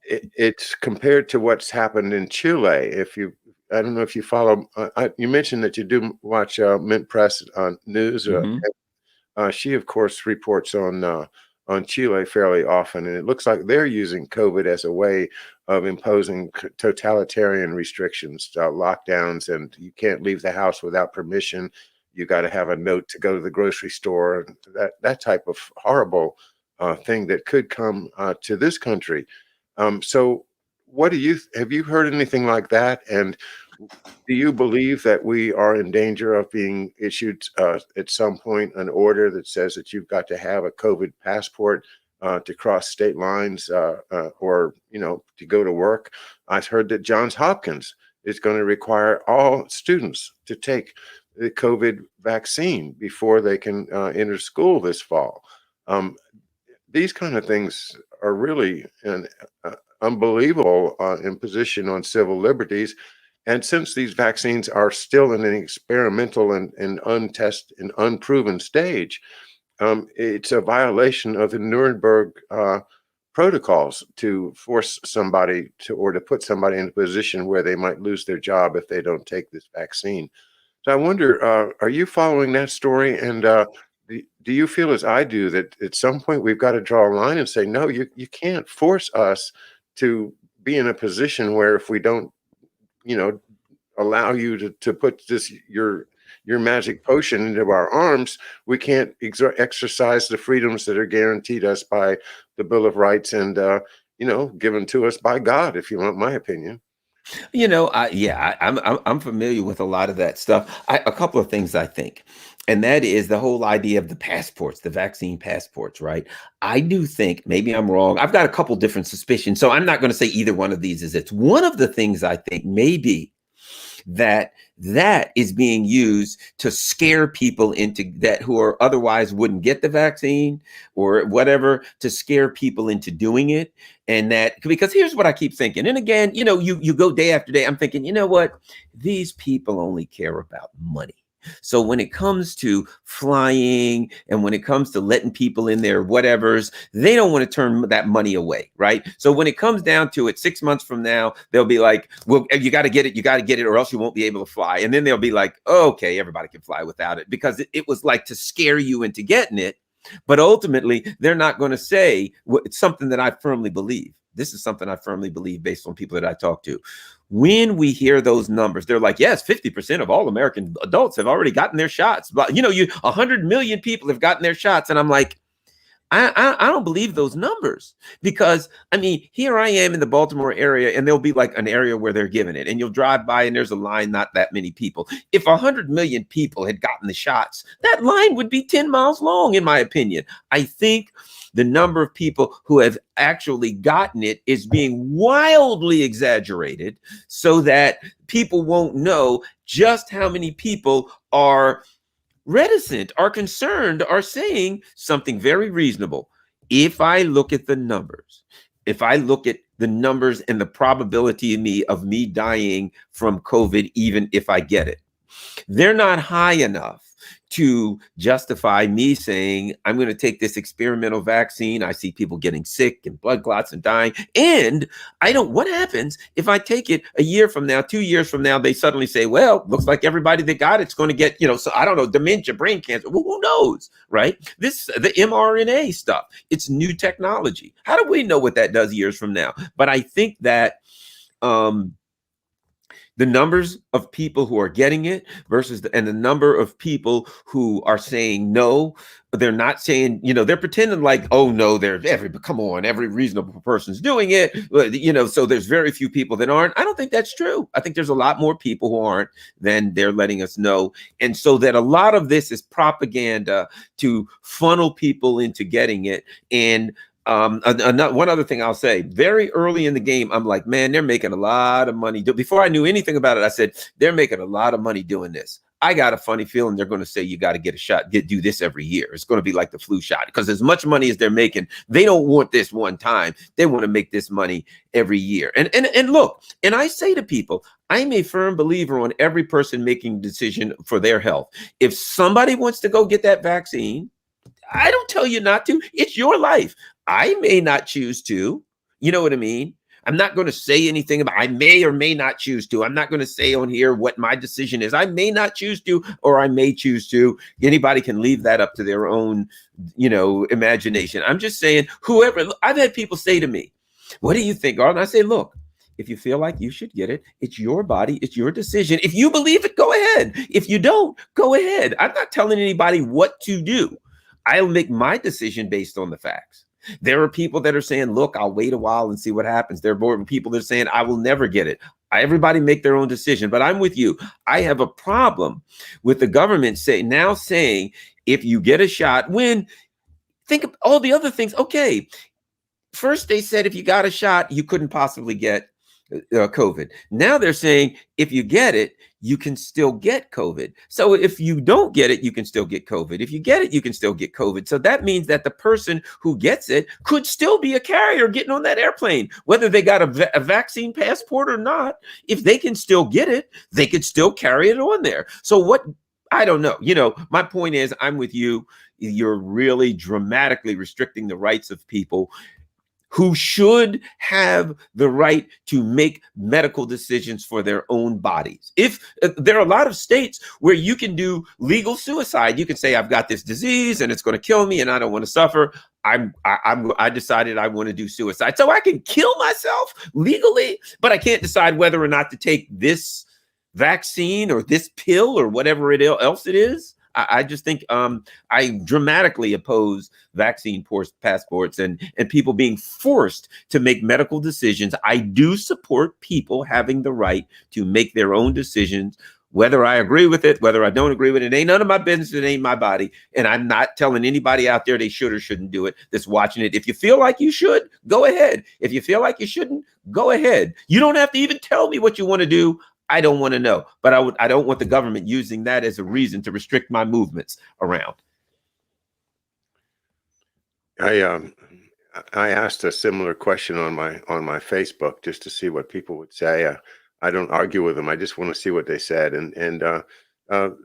It's compared to what's happened in Chile. If you I don't know if you follow. You mentioned that you do watch Mint Press news. Hmm. She, of course, reports on Chile fairly often, and it looks like they're using COVID as a way of imposing totalitarian restrictions, lockdowns, and you can't leave the house without permission. You got to have a note to go to the grocery store. And that type of horrible thing that could come to this country. So, what do you have you heard anything like that? And do you believe that we are in danger of being issued at some point an order that says that you've got to have a COVID passport to cross state lines or, to go to work? I've heard that Johns Hopkins is going to require all students to take the COVID vaccine before they can enter school this fall. Um, these kind of things are really an unbelievable imposition on civil liberties. And since these vaccines are still in an experimental and untested and unproven stage, it's a violation of the Nuremberg protocols to force somebody to put somebody in a position where they might lose their job if they don't take this vaccine. So I wonder, are you following that story? And do you feel as I do that at some point we've got to draw a line and say, no, you can't force us to be in a position where if we don't, you know, allow you to put your magic potion into our arms, we can't exercise the freedoms that are guaranteed us by the Bill of Rights and given to us by God, if you want my opinion. I'm familiar with a lot of that stuff. A couple of things I think, and that is the whole idea of the passports, the vaccine passports, right? I do think, maybe I'm wrong. I've got a couple different suspicions, so I'm not going to say either one of these is it. One of the things I think maybe that is being used to scare people into that who are otherwise wouldn't get the vaccine or whatever, to scare people into doing it. And that, because here's what I keep thinking. And again, you go day after day, I'm thinking, you know what? These people only care about money. So when it comes to flying and when it comes to letting people in their whatevers, they don't want to turn that money away, right? So when it comes down to it, 6 months from now, they'll be like, well, you got to get it, or else you won't be able to fly. And then they'll be like, oh, okay, everybody can fly without it, because it was like to scare you into getting it. But ultimately, they're not going to say it's something that I firmly believe. This is something I firmly believe based on people that I talk to. When we hear those numbers, they're like, yes, 50% of all American adults have already gotten their shots. But 100 million people have gotten their shots. And I'm like, I don't believe those numbers, because here I am in the Baltimore area, and there'll be like an area where they're giving it, and you'll drive by and there's a line, not that many people. If 100 million people had gotten the shots, that line would be 10 miles long, in my opinion. I think the number of people who have actually gotten it is being wildly exaggerated so that people won't know just how many people are reticent, are concerned, are saying something very reasonable. If I look at the numbers, and the probability of me dying from COVID, even if I get it, they're not high enough to justify me saying I'm going to take this experimental vaccine. I see people getting sick and blood clots and dying. And what happens if I take it a year from now, 2 years from now, they suddenly say, well, looks like everybody that got it's going to get, so I don't know, dementia, brain cancer. Well, who knows, right? The mRNA stuff, it's new technology. How do we know what that does years from now? But I think that, the numbers of people who are getting it and the number of people who are saying no, they're not saying, they're pretending like, oh no, come on, every reasonable person's doing it, so there's very few people that aren't. I don't think that's true. I think there's a lot more people who aren't than they're letting us know. And so that a lot of this is propaganda to funnel people into getting it. And one other thing I'll say, very early in the game, I'm like, man, they're making a lot of money. Before I knew anything about it, I said, they're making a lot of money doing this. I got a funny feeling they're going to say you got to get a shot, do this every year. It's going to be like the flu shot, because as much money as they're making, they don't want this one time. They want to make this money every year. And look, and I say to people, I'm a firm believer on every person making a decision for their health. If somebody wants to go get that vaccine, I don't tell you not to. It's your life. I may not choose to, you know what I mean? I'm not going to say anything about, I may or may not choose to. I'm not going to say on here what my decision is. I may not choose to, or I may choose to. Anybody can leave that up to their own, imagination. I'm just saying, whoever, I've had people say to me, what do you think, Garland? I say, look, if you feel like you should get it, it's your body, it's your decision. If you believe it, go ahead. If you don't, go ahead. I'm not telling anybody what to do. I'll make my decision based on the facts. There are people that are saying, look, I'll wait a while and see what happens. There are people that are saying, I will never get it. Everybody make their own decision, but I'm with you. I have a problem with the government saying, if you get a shot, when think of all the other things. Okay. First, they said if you got a shot, you couldn't possibly get COVID. Now they're saying if you get it, you can still get COVID. So if you don't get it, you can still get COVID. If you get it, you can still get COVID. So that means that the person who gets it could still be a carrier getting on that airplane, whether they got a vaccine passport or not. If they can still get it, they could still carry it on there. So what? I don't know. My point is, I'm with you. You're really dramatically restricting the rights of people who should have the right to make medical decisions for their own bodies. If there are a lot of states where you can do legal suicide, you can say, I've got this disease and it's going to kill me and I don't want to suffer. I decided I want to do suicide. So I can kill myself legally, but I can't decide whether or not to take this vaccine or this pill or whatever else it is. I just think I dramatically oppose vaccine passports and people being forced to make medical decisions. I do support people having the right to make their own decisions, whether I agree with it, whether I don't agree with it. It ain't none of my business. It ain't my body. And I'm not telling anybody out there they should or shouldn't do it that's watching it. If you feel like you should, go ahead. If you feel like you shouldn't, go ahead. You don't have to even tell me what you want to do. I don't want to know, but I don't want the government using that as a reason to restrict my movements around. I asked a similar question on my Facebook just to see what people would say. I don't argue with them. I just want to see what they said. And one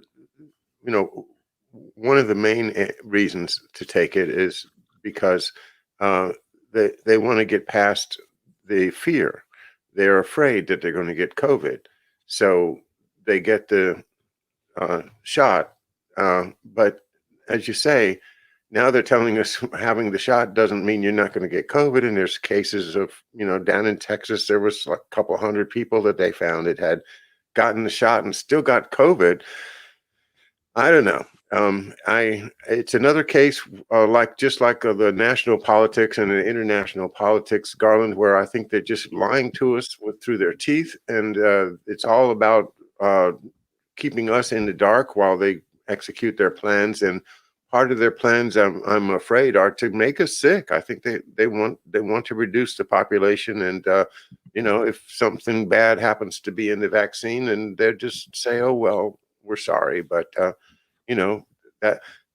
of the main reasons to take it is because they want to get past the fear. They're afraid that they're going to get COVID. So they get the shot. But as you say, now they're telling us having the shot doesn't mean you're not going to get COVID. And there's cases of, down in Texas, there was like a couple hundred people that they found that had gotten the shot and still got COVID. I don't know. It's another case like the national politics and the international politics, Garland, where I think they're just lying to us through their teeth, and it's all about keeping us in the dark while they execute their plans. And part of their plans, I'm afraid, are to make us sick. I think they want to reduce the population, and if something bad happens to be in the vaccine, and they'll just say, "Oh well, we're sorry," but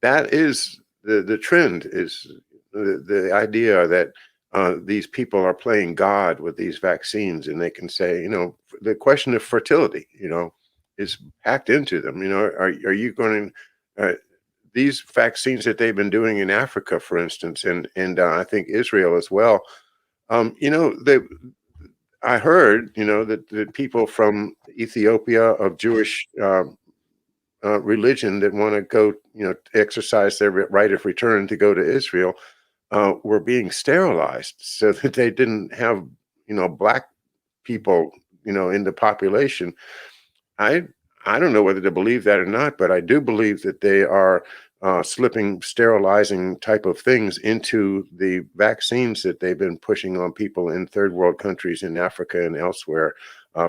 that is the trend, is the idea that these people are playing God with these vaccines, and they can say, the question of fertility, is packed into them. Are you going to these vaccines that they've been doing in Africa, for instance, and I think Israel as well. I heard, that the people from Ethiopia of Jewish religion that want to go, exercise their right of return to go to Israel, were being sterilized so that they didn't have, black people, in the population. I don't know whether to believe that or not, but I do believe that they are slipping sterilizing type of things into the vaccines that they've been pushing on people in third world countries in Africa and elsewhere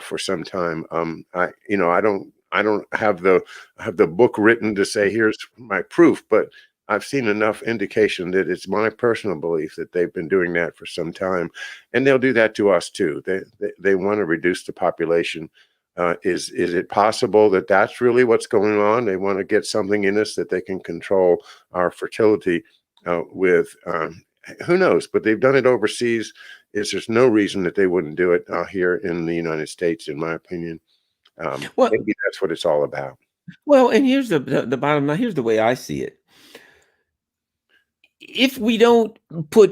for some time. I don't have the book written to say here's my proof, but I've seen enough indication that it's my personal belief that they've been doing that for some time, and they'll do that to us too. They want to reduce the population. Is it possible that that's really what's going on? They want to get something in us that they can control our fertility with. Who knows? But they've done it overseas. There's no reason that they wouldn't do it here in the United States, in my opinion. Well, maybe that's what it's all about. and here's the bottom line. Here's the way I see it. if we don't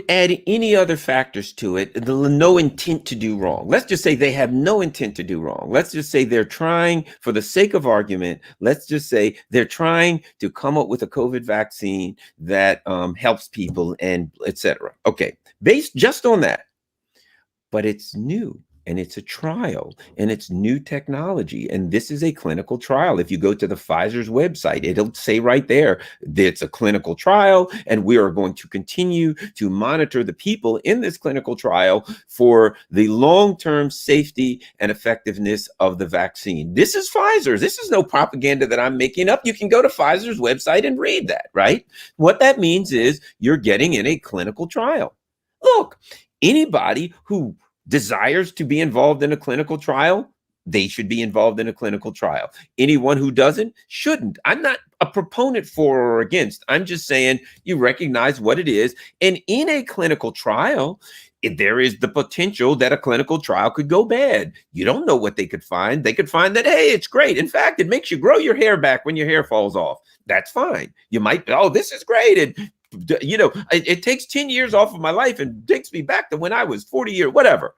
add any other factors to it, the no intent to do wrong. Let's just say they have no intent to do wrong. Let's just say they're trying, for the sake of argument, let's just say they're trying to come up with a COVID vaccine that helps people and etc. Okay, based just on that. But it's new and it's a trial and it's new technology. And this is a clinical trial. If you go to the Pfizer's website, it'll say right there that it's a clinical trial. And we are going to continue to monitor the people in this clinical trial for the long-term safety and effectiveness of the vaccine. This is Pfizer's. This is no propaganda that I'm making up. You can go to Pfizer's website and read that, right? What that means is you're getting in a clinical trial. Look, anybody who desires to be involved in a clinical trial, they should be involved in a clinical trial. Anyone who doesn't shouldn't. I'm not a proponent for or against. I'm just saying you recognize what it is. And in a clinical trial, there is the potential that a clinical trial could go bad. You don't know what they could find. They could find that, hey, it's great. In fact, it makes you grow your hair back when your hair falls off. That's fine. You might, oh, this is great. And it takes 10 years off of my life and takes me back to when I was 40 years, whatever.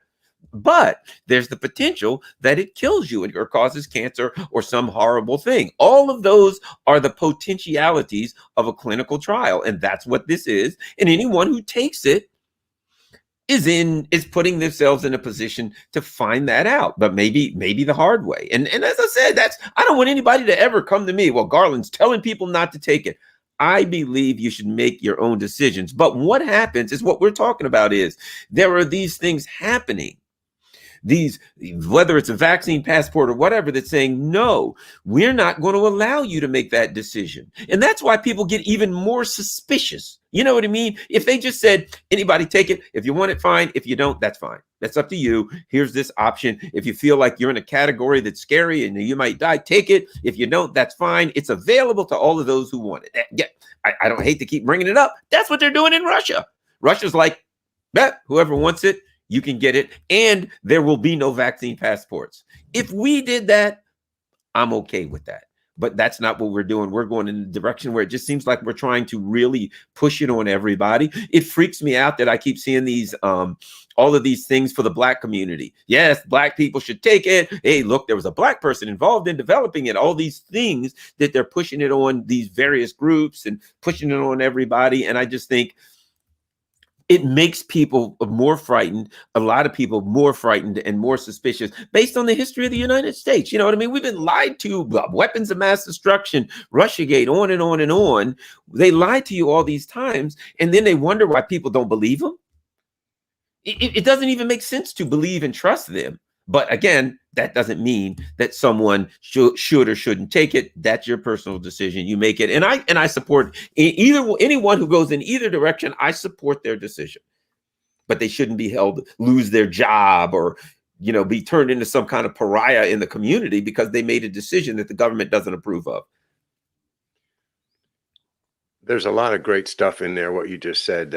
But there's the potential that it kills you or causes cancer or some horrible thing. All of those are the potentialities of a clinical trial. And that's what this is. And anyone who takes it is putting themselves in a position to find that out, but maybe the hard way. And as I said, I don't want anybody to ever come to me, well, Garland's telling people not to take it. I believe you should make your own decisions. But what happens is what we're talking about is there are these things happening. Whether it's a vaccine passport or whatever, that's saying, no, we're not going to allow you to make that decision. And that's why people get even more suspicious. You know what I mean? If they just said, anybody take it. If you want it, fine. If you don't, that's fine. That's up to you. Here's this option. If you feel like you're in a category that's scary and you might die, take it. If you don't, that's fine. It's available to all of those who want it. Yeah, I don't hate to keep bringing it up. That's what they're doing in Russia. Russia's like, whoever wants it, you can get it, and there will be no vaccine passports. If we did that, I'm okay with that. But that's not what we're doing. We're going in the direction where it just seems like we're trying to really push it on everybody. It freaks me out that I keep seeing these, all of these things for the Black community. Yes, Black people should take it. Hey, look, there was a Black person involved in developing it. All these things that they're pushing it on these various groups and pushing it on everybody. And I just think, it makes people more frightened, a lot of people more frightened and more suspicious based on the history of the United States. You know what I mean? We've been lied to, weapons of mass destruction, Russiagate, on and on and on. They lied to you all these times, and then they wonder why people don't believe them. It doesn't even make sense to believe and trust them. But again, that doesn't mean that someone should or shouldn't take it. That's your personal decision. You make it. And I support anyone who goes in either direction. I support their decision. But they shouldn't be lose their job or, be turned into some kind of pariah in the community because they made a decision that the government doesn't approve of. There's a lot of great stuff in there, what you just said.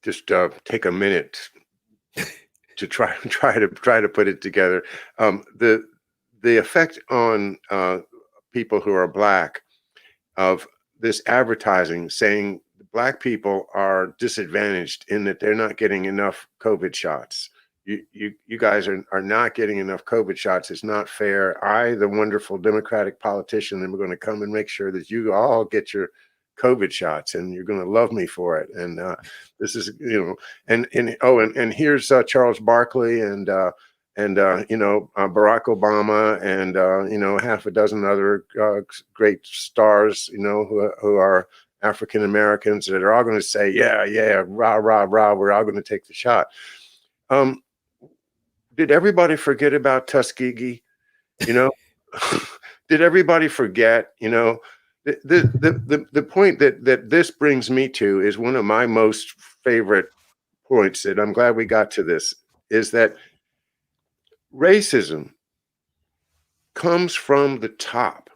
Just take a minute to try to put it together. The effect on people who are Black of this advertising saying Black people are disadvantaged in that they're not getting enough COVID shots. You guys are not getting enough COVID shots. It's not fair. I, the wonderful Democratic politician, am going to come and make sure that you all get your COVID shots, and you're going to love me for it. And this is, and here's Charles Barkley and Barack Obama and half a dozen other great stars, who are African Americans that are all going to say, yeah, rah, rah, rah, we're all going to take the shot. Did everybody forget about Tuskegee? Did everybody forget? The point that this brings me to is one of my most favorite points, that I'm glad we got to this, is that racism comes from the top.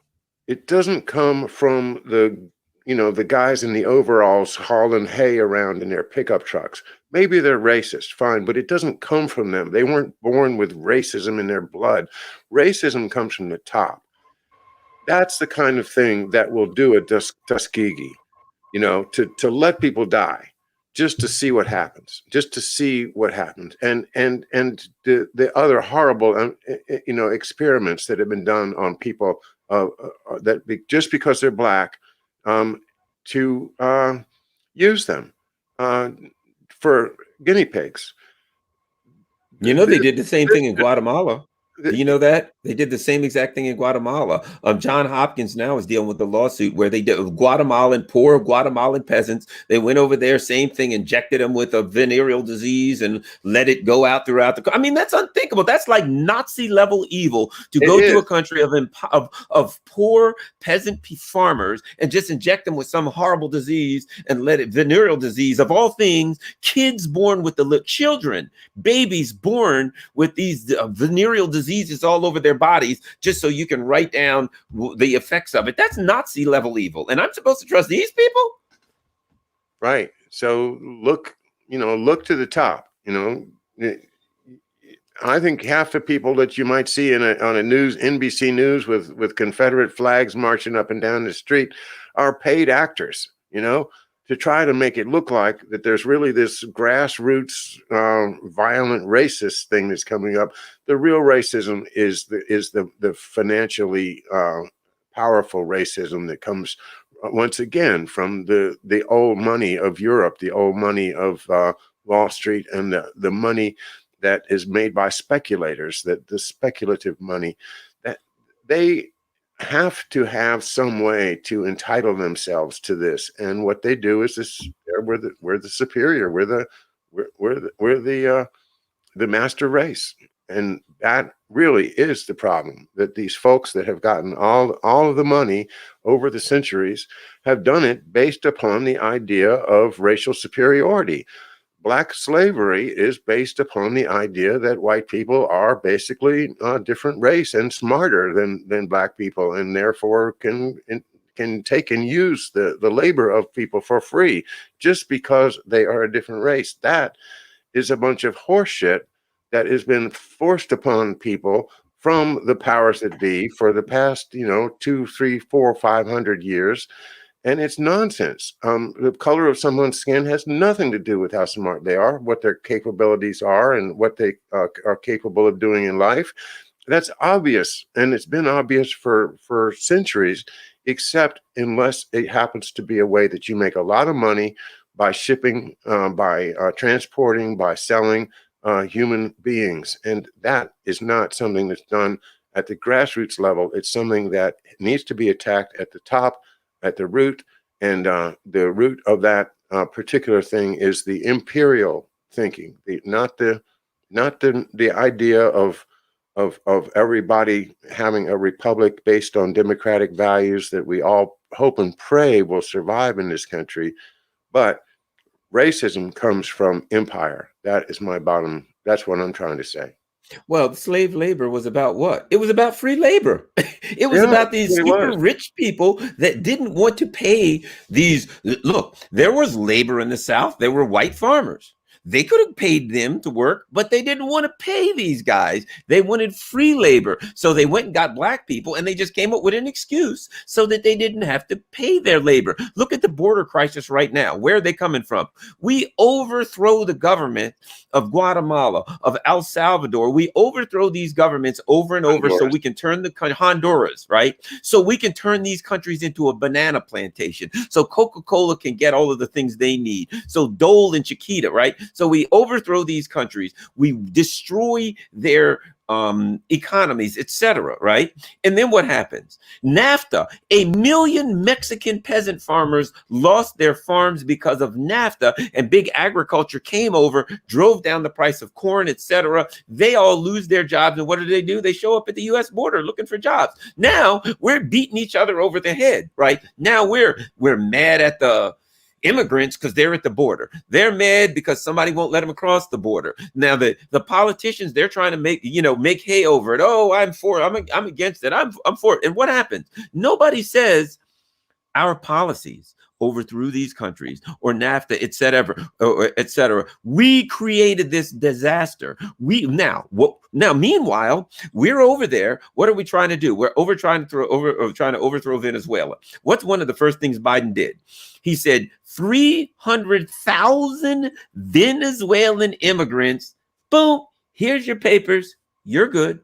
It doesn't come from the guys in the overalls hauling hay around in their pickup trucks. Maybe they're racist, fine, but it doesn't come from them. They weren't born with racism in their blood. Racism comes from the top. That's the kind of thing that will do a Tuskegee. to let people die just to see what happens, just to see what happens, and the other horrible experiments that have been done on people just because they're black, to use them for guinea pigs. You know, they did the same thing in The- Guatemala. Do the- you know that? They did the same exact thing in Guatemala. John Hopkins now is dealing with the lawsuit where they did poor Guatemalan peasants. They went over there, same thing, injected them with a venereal disease and let it go out throughout the. I mean, that's unthinkable. That's like Nazi level evil to It go to is. a country of poor peasant farmers and just inject them with some horrible disease and let it venereal disease of all things. Kids born with children, babies born with these venereal diseases all over their bodies, just so you can write down the effects of it. That's Nazi level evil. And I'm supposed to trust these people? Right. So look to the top. I think half the people that you might see on a NBC News with Confederate flags marching up and down the street are paid actors, to try to make it look like that there's really this grassroots violent racist thing that's coming up. The real racism is the financially powerful racism that comes once again from the old money of Europe, the old money of Wall Street, and the money that is made by speculators, that the speculative money, that they have to have some way to entitle themselves to this. And what they do is this: we're the superior, we're the master race. And that really is the problem, that these folks that have gotten all of the money over the centuries have done it based upon the idea of racial superiority. Black slavery is based upon the idea that white people are basically a different race and smarter than black people, and therefore can take and use the labor of people for free just because they are a different race. That is a bunch of horseshit that has been forced upon people from the powers that be for the past 2, 3, 4, 500 years. And it's nonsense. The color of someone's skin has nothing to do with how smart they are, what their capabilities are, and what they are capable of doing in life. That's obvious, and it's been obvious for centuries, except unless it happens to be a way that you make a lot of money by shipping, by transporting, by selling human beings. And that is not something that's done at the grassroots level. It's something that needs to be attacked at the top, at the root, and the root of that particular thing is the imperial thinking, not the idea of everybody having a republic based on democratic values that we all hope and pray will survive in this country, but racism comes from empire. That's what I'm trying to say. Well, slave labor was about what? It was about free labor. It was about these super rich people that didn't want to pay these. Look, there was labor in the South. There were white farmers. They could have paid them to work, but they didn't want to pay these guys. They wanted free labor. So they went and got black people, and they just came up with an excuse so that they didn't have to pay their labor. Look at the border crisis right now. Where are they coming from? We overthrow the government of Guatemala, of El Salvador. We overthrow these governments over and over so we can turn Honduras, right? So we can turn these countries into a banana plantation. So Coca-Cola can get all of the things they need. So Dole and Chiquita, right? So we overthrow these countries, we destroy their economies, etc., right? And then what happens? NAFTA, 1 million Mexican peasant farmers lost their farms because of NAFTA, and big agriculture came over, drove down the price of corn, etc. They all lose their jobs, and what do? They show up at the U.S. border looking for jobs. Now we're beating each other over the head, right? Now we're mad at the immigrants because they're at the border. They're mad because somebody won't let them across the border. Now the politicians, they're trying to make hay over it. Oh, I'm for it. I'm against it. I'm for it. And what happens? Nobody says our policies overthrew these countries, or NAFTA, et cetera. We created this disaster. Now, meanwhile, we're over there. What are we trying to do? We're trying to overthrow Venezuela. What's one of the first things Biden did? He said 300,000 Venezuelan immigrants. Boom, here's your papers. You're good.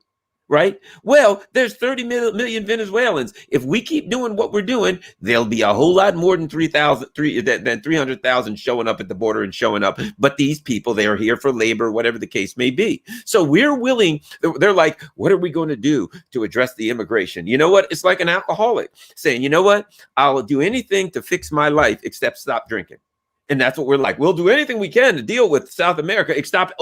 Right? Well, there's 30 million Venezuelans. If we keep doing what we're doing, there'll be a whole lot more than 300,000 showing up at the border and showing up. But these people, they are here for labor, whatever the case may be. So we're willing. They're like, what are we going to do to address the immigration? You know what? It's like an alcoholic saying, you know what? I'll do anything to fix my life except stop drinking. And that's what we're like. We'll do anything we can to deal with South America, except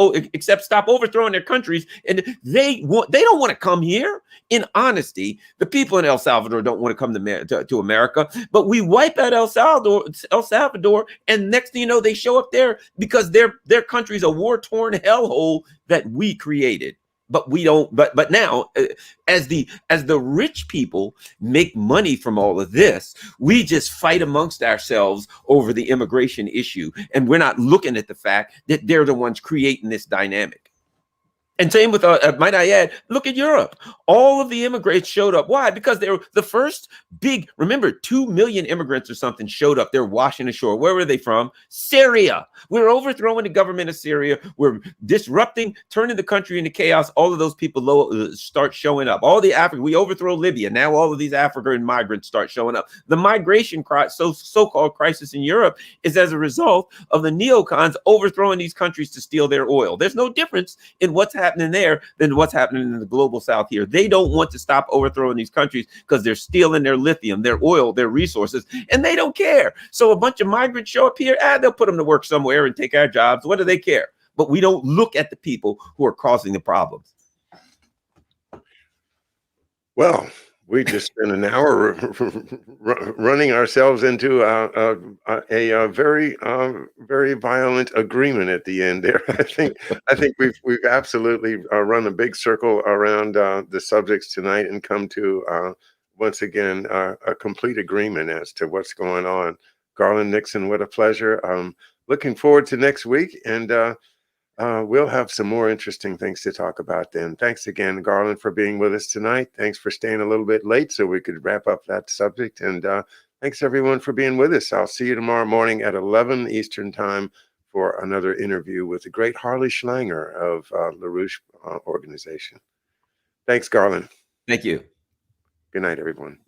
stop overthrowing their countries. And they don't want to come here. In honesty, the people in El Salvador don't want to come to America. But we wipe out El Salvador, and next thing you know, they show up there because their country's a war-torn hellhole that we created. But we don't. But now, as the rich people make money from all of this, we just fight amongst ourselves over the immigration issue, and we're not looking at the fact that they're the ones creating this dynamic. And same with, might I add, look at Europe. All of the immigrants showed up. Why? Because they were the first big, remember, 2 million immigrants or something showed up. They're washing ashore. Where were they from? Syria. We're overthrowing the government of Syria. We're disrupting, turning the country into chaos. All of those people start showing up. All the Africa, we overthrow Libya. Now all of these African migrants start showing up. The migration so-called crisis in Europe is as a result of the neocons overthrowing these countries to steal their oil. There's no difference in what's happening there than what's happening in the global south here. They don't want to stop overthrowing these countries because they're stealing their lithium, their oil, their resources, and they don't care. So a bunch of migrants show up here, they'll put them to work somewhere and take our jobs. What do they care? But we don't look at the people who are causing the problems. Well, we just spent an hour running ourselves into a very very violent agreement at the end there. I think we've absolutely run a big circle around the subjects tonight and come to once again a complete agreement as to what's going on. Garland Nixon, what a pleasure. Looking forward to next week, and we'll have some more interesting things to talk about then. Thanks again, Garland, for being with us tonight. Thanks for staying a little bit late so we could wrap up that subject. And thanks, everyone, for being with us. I'll see you tomorrow morning at 11 Eastern Time for another interview with the great Harley Schlanger of LaRouche Organization. Thanks, Garland. Thank you. Good night, everyone.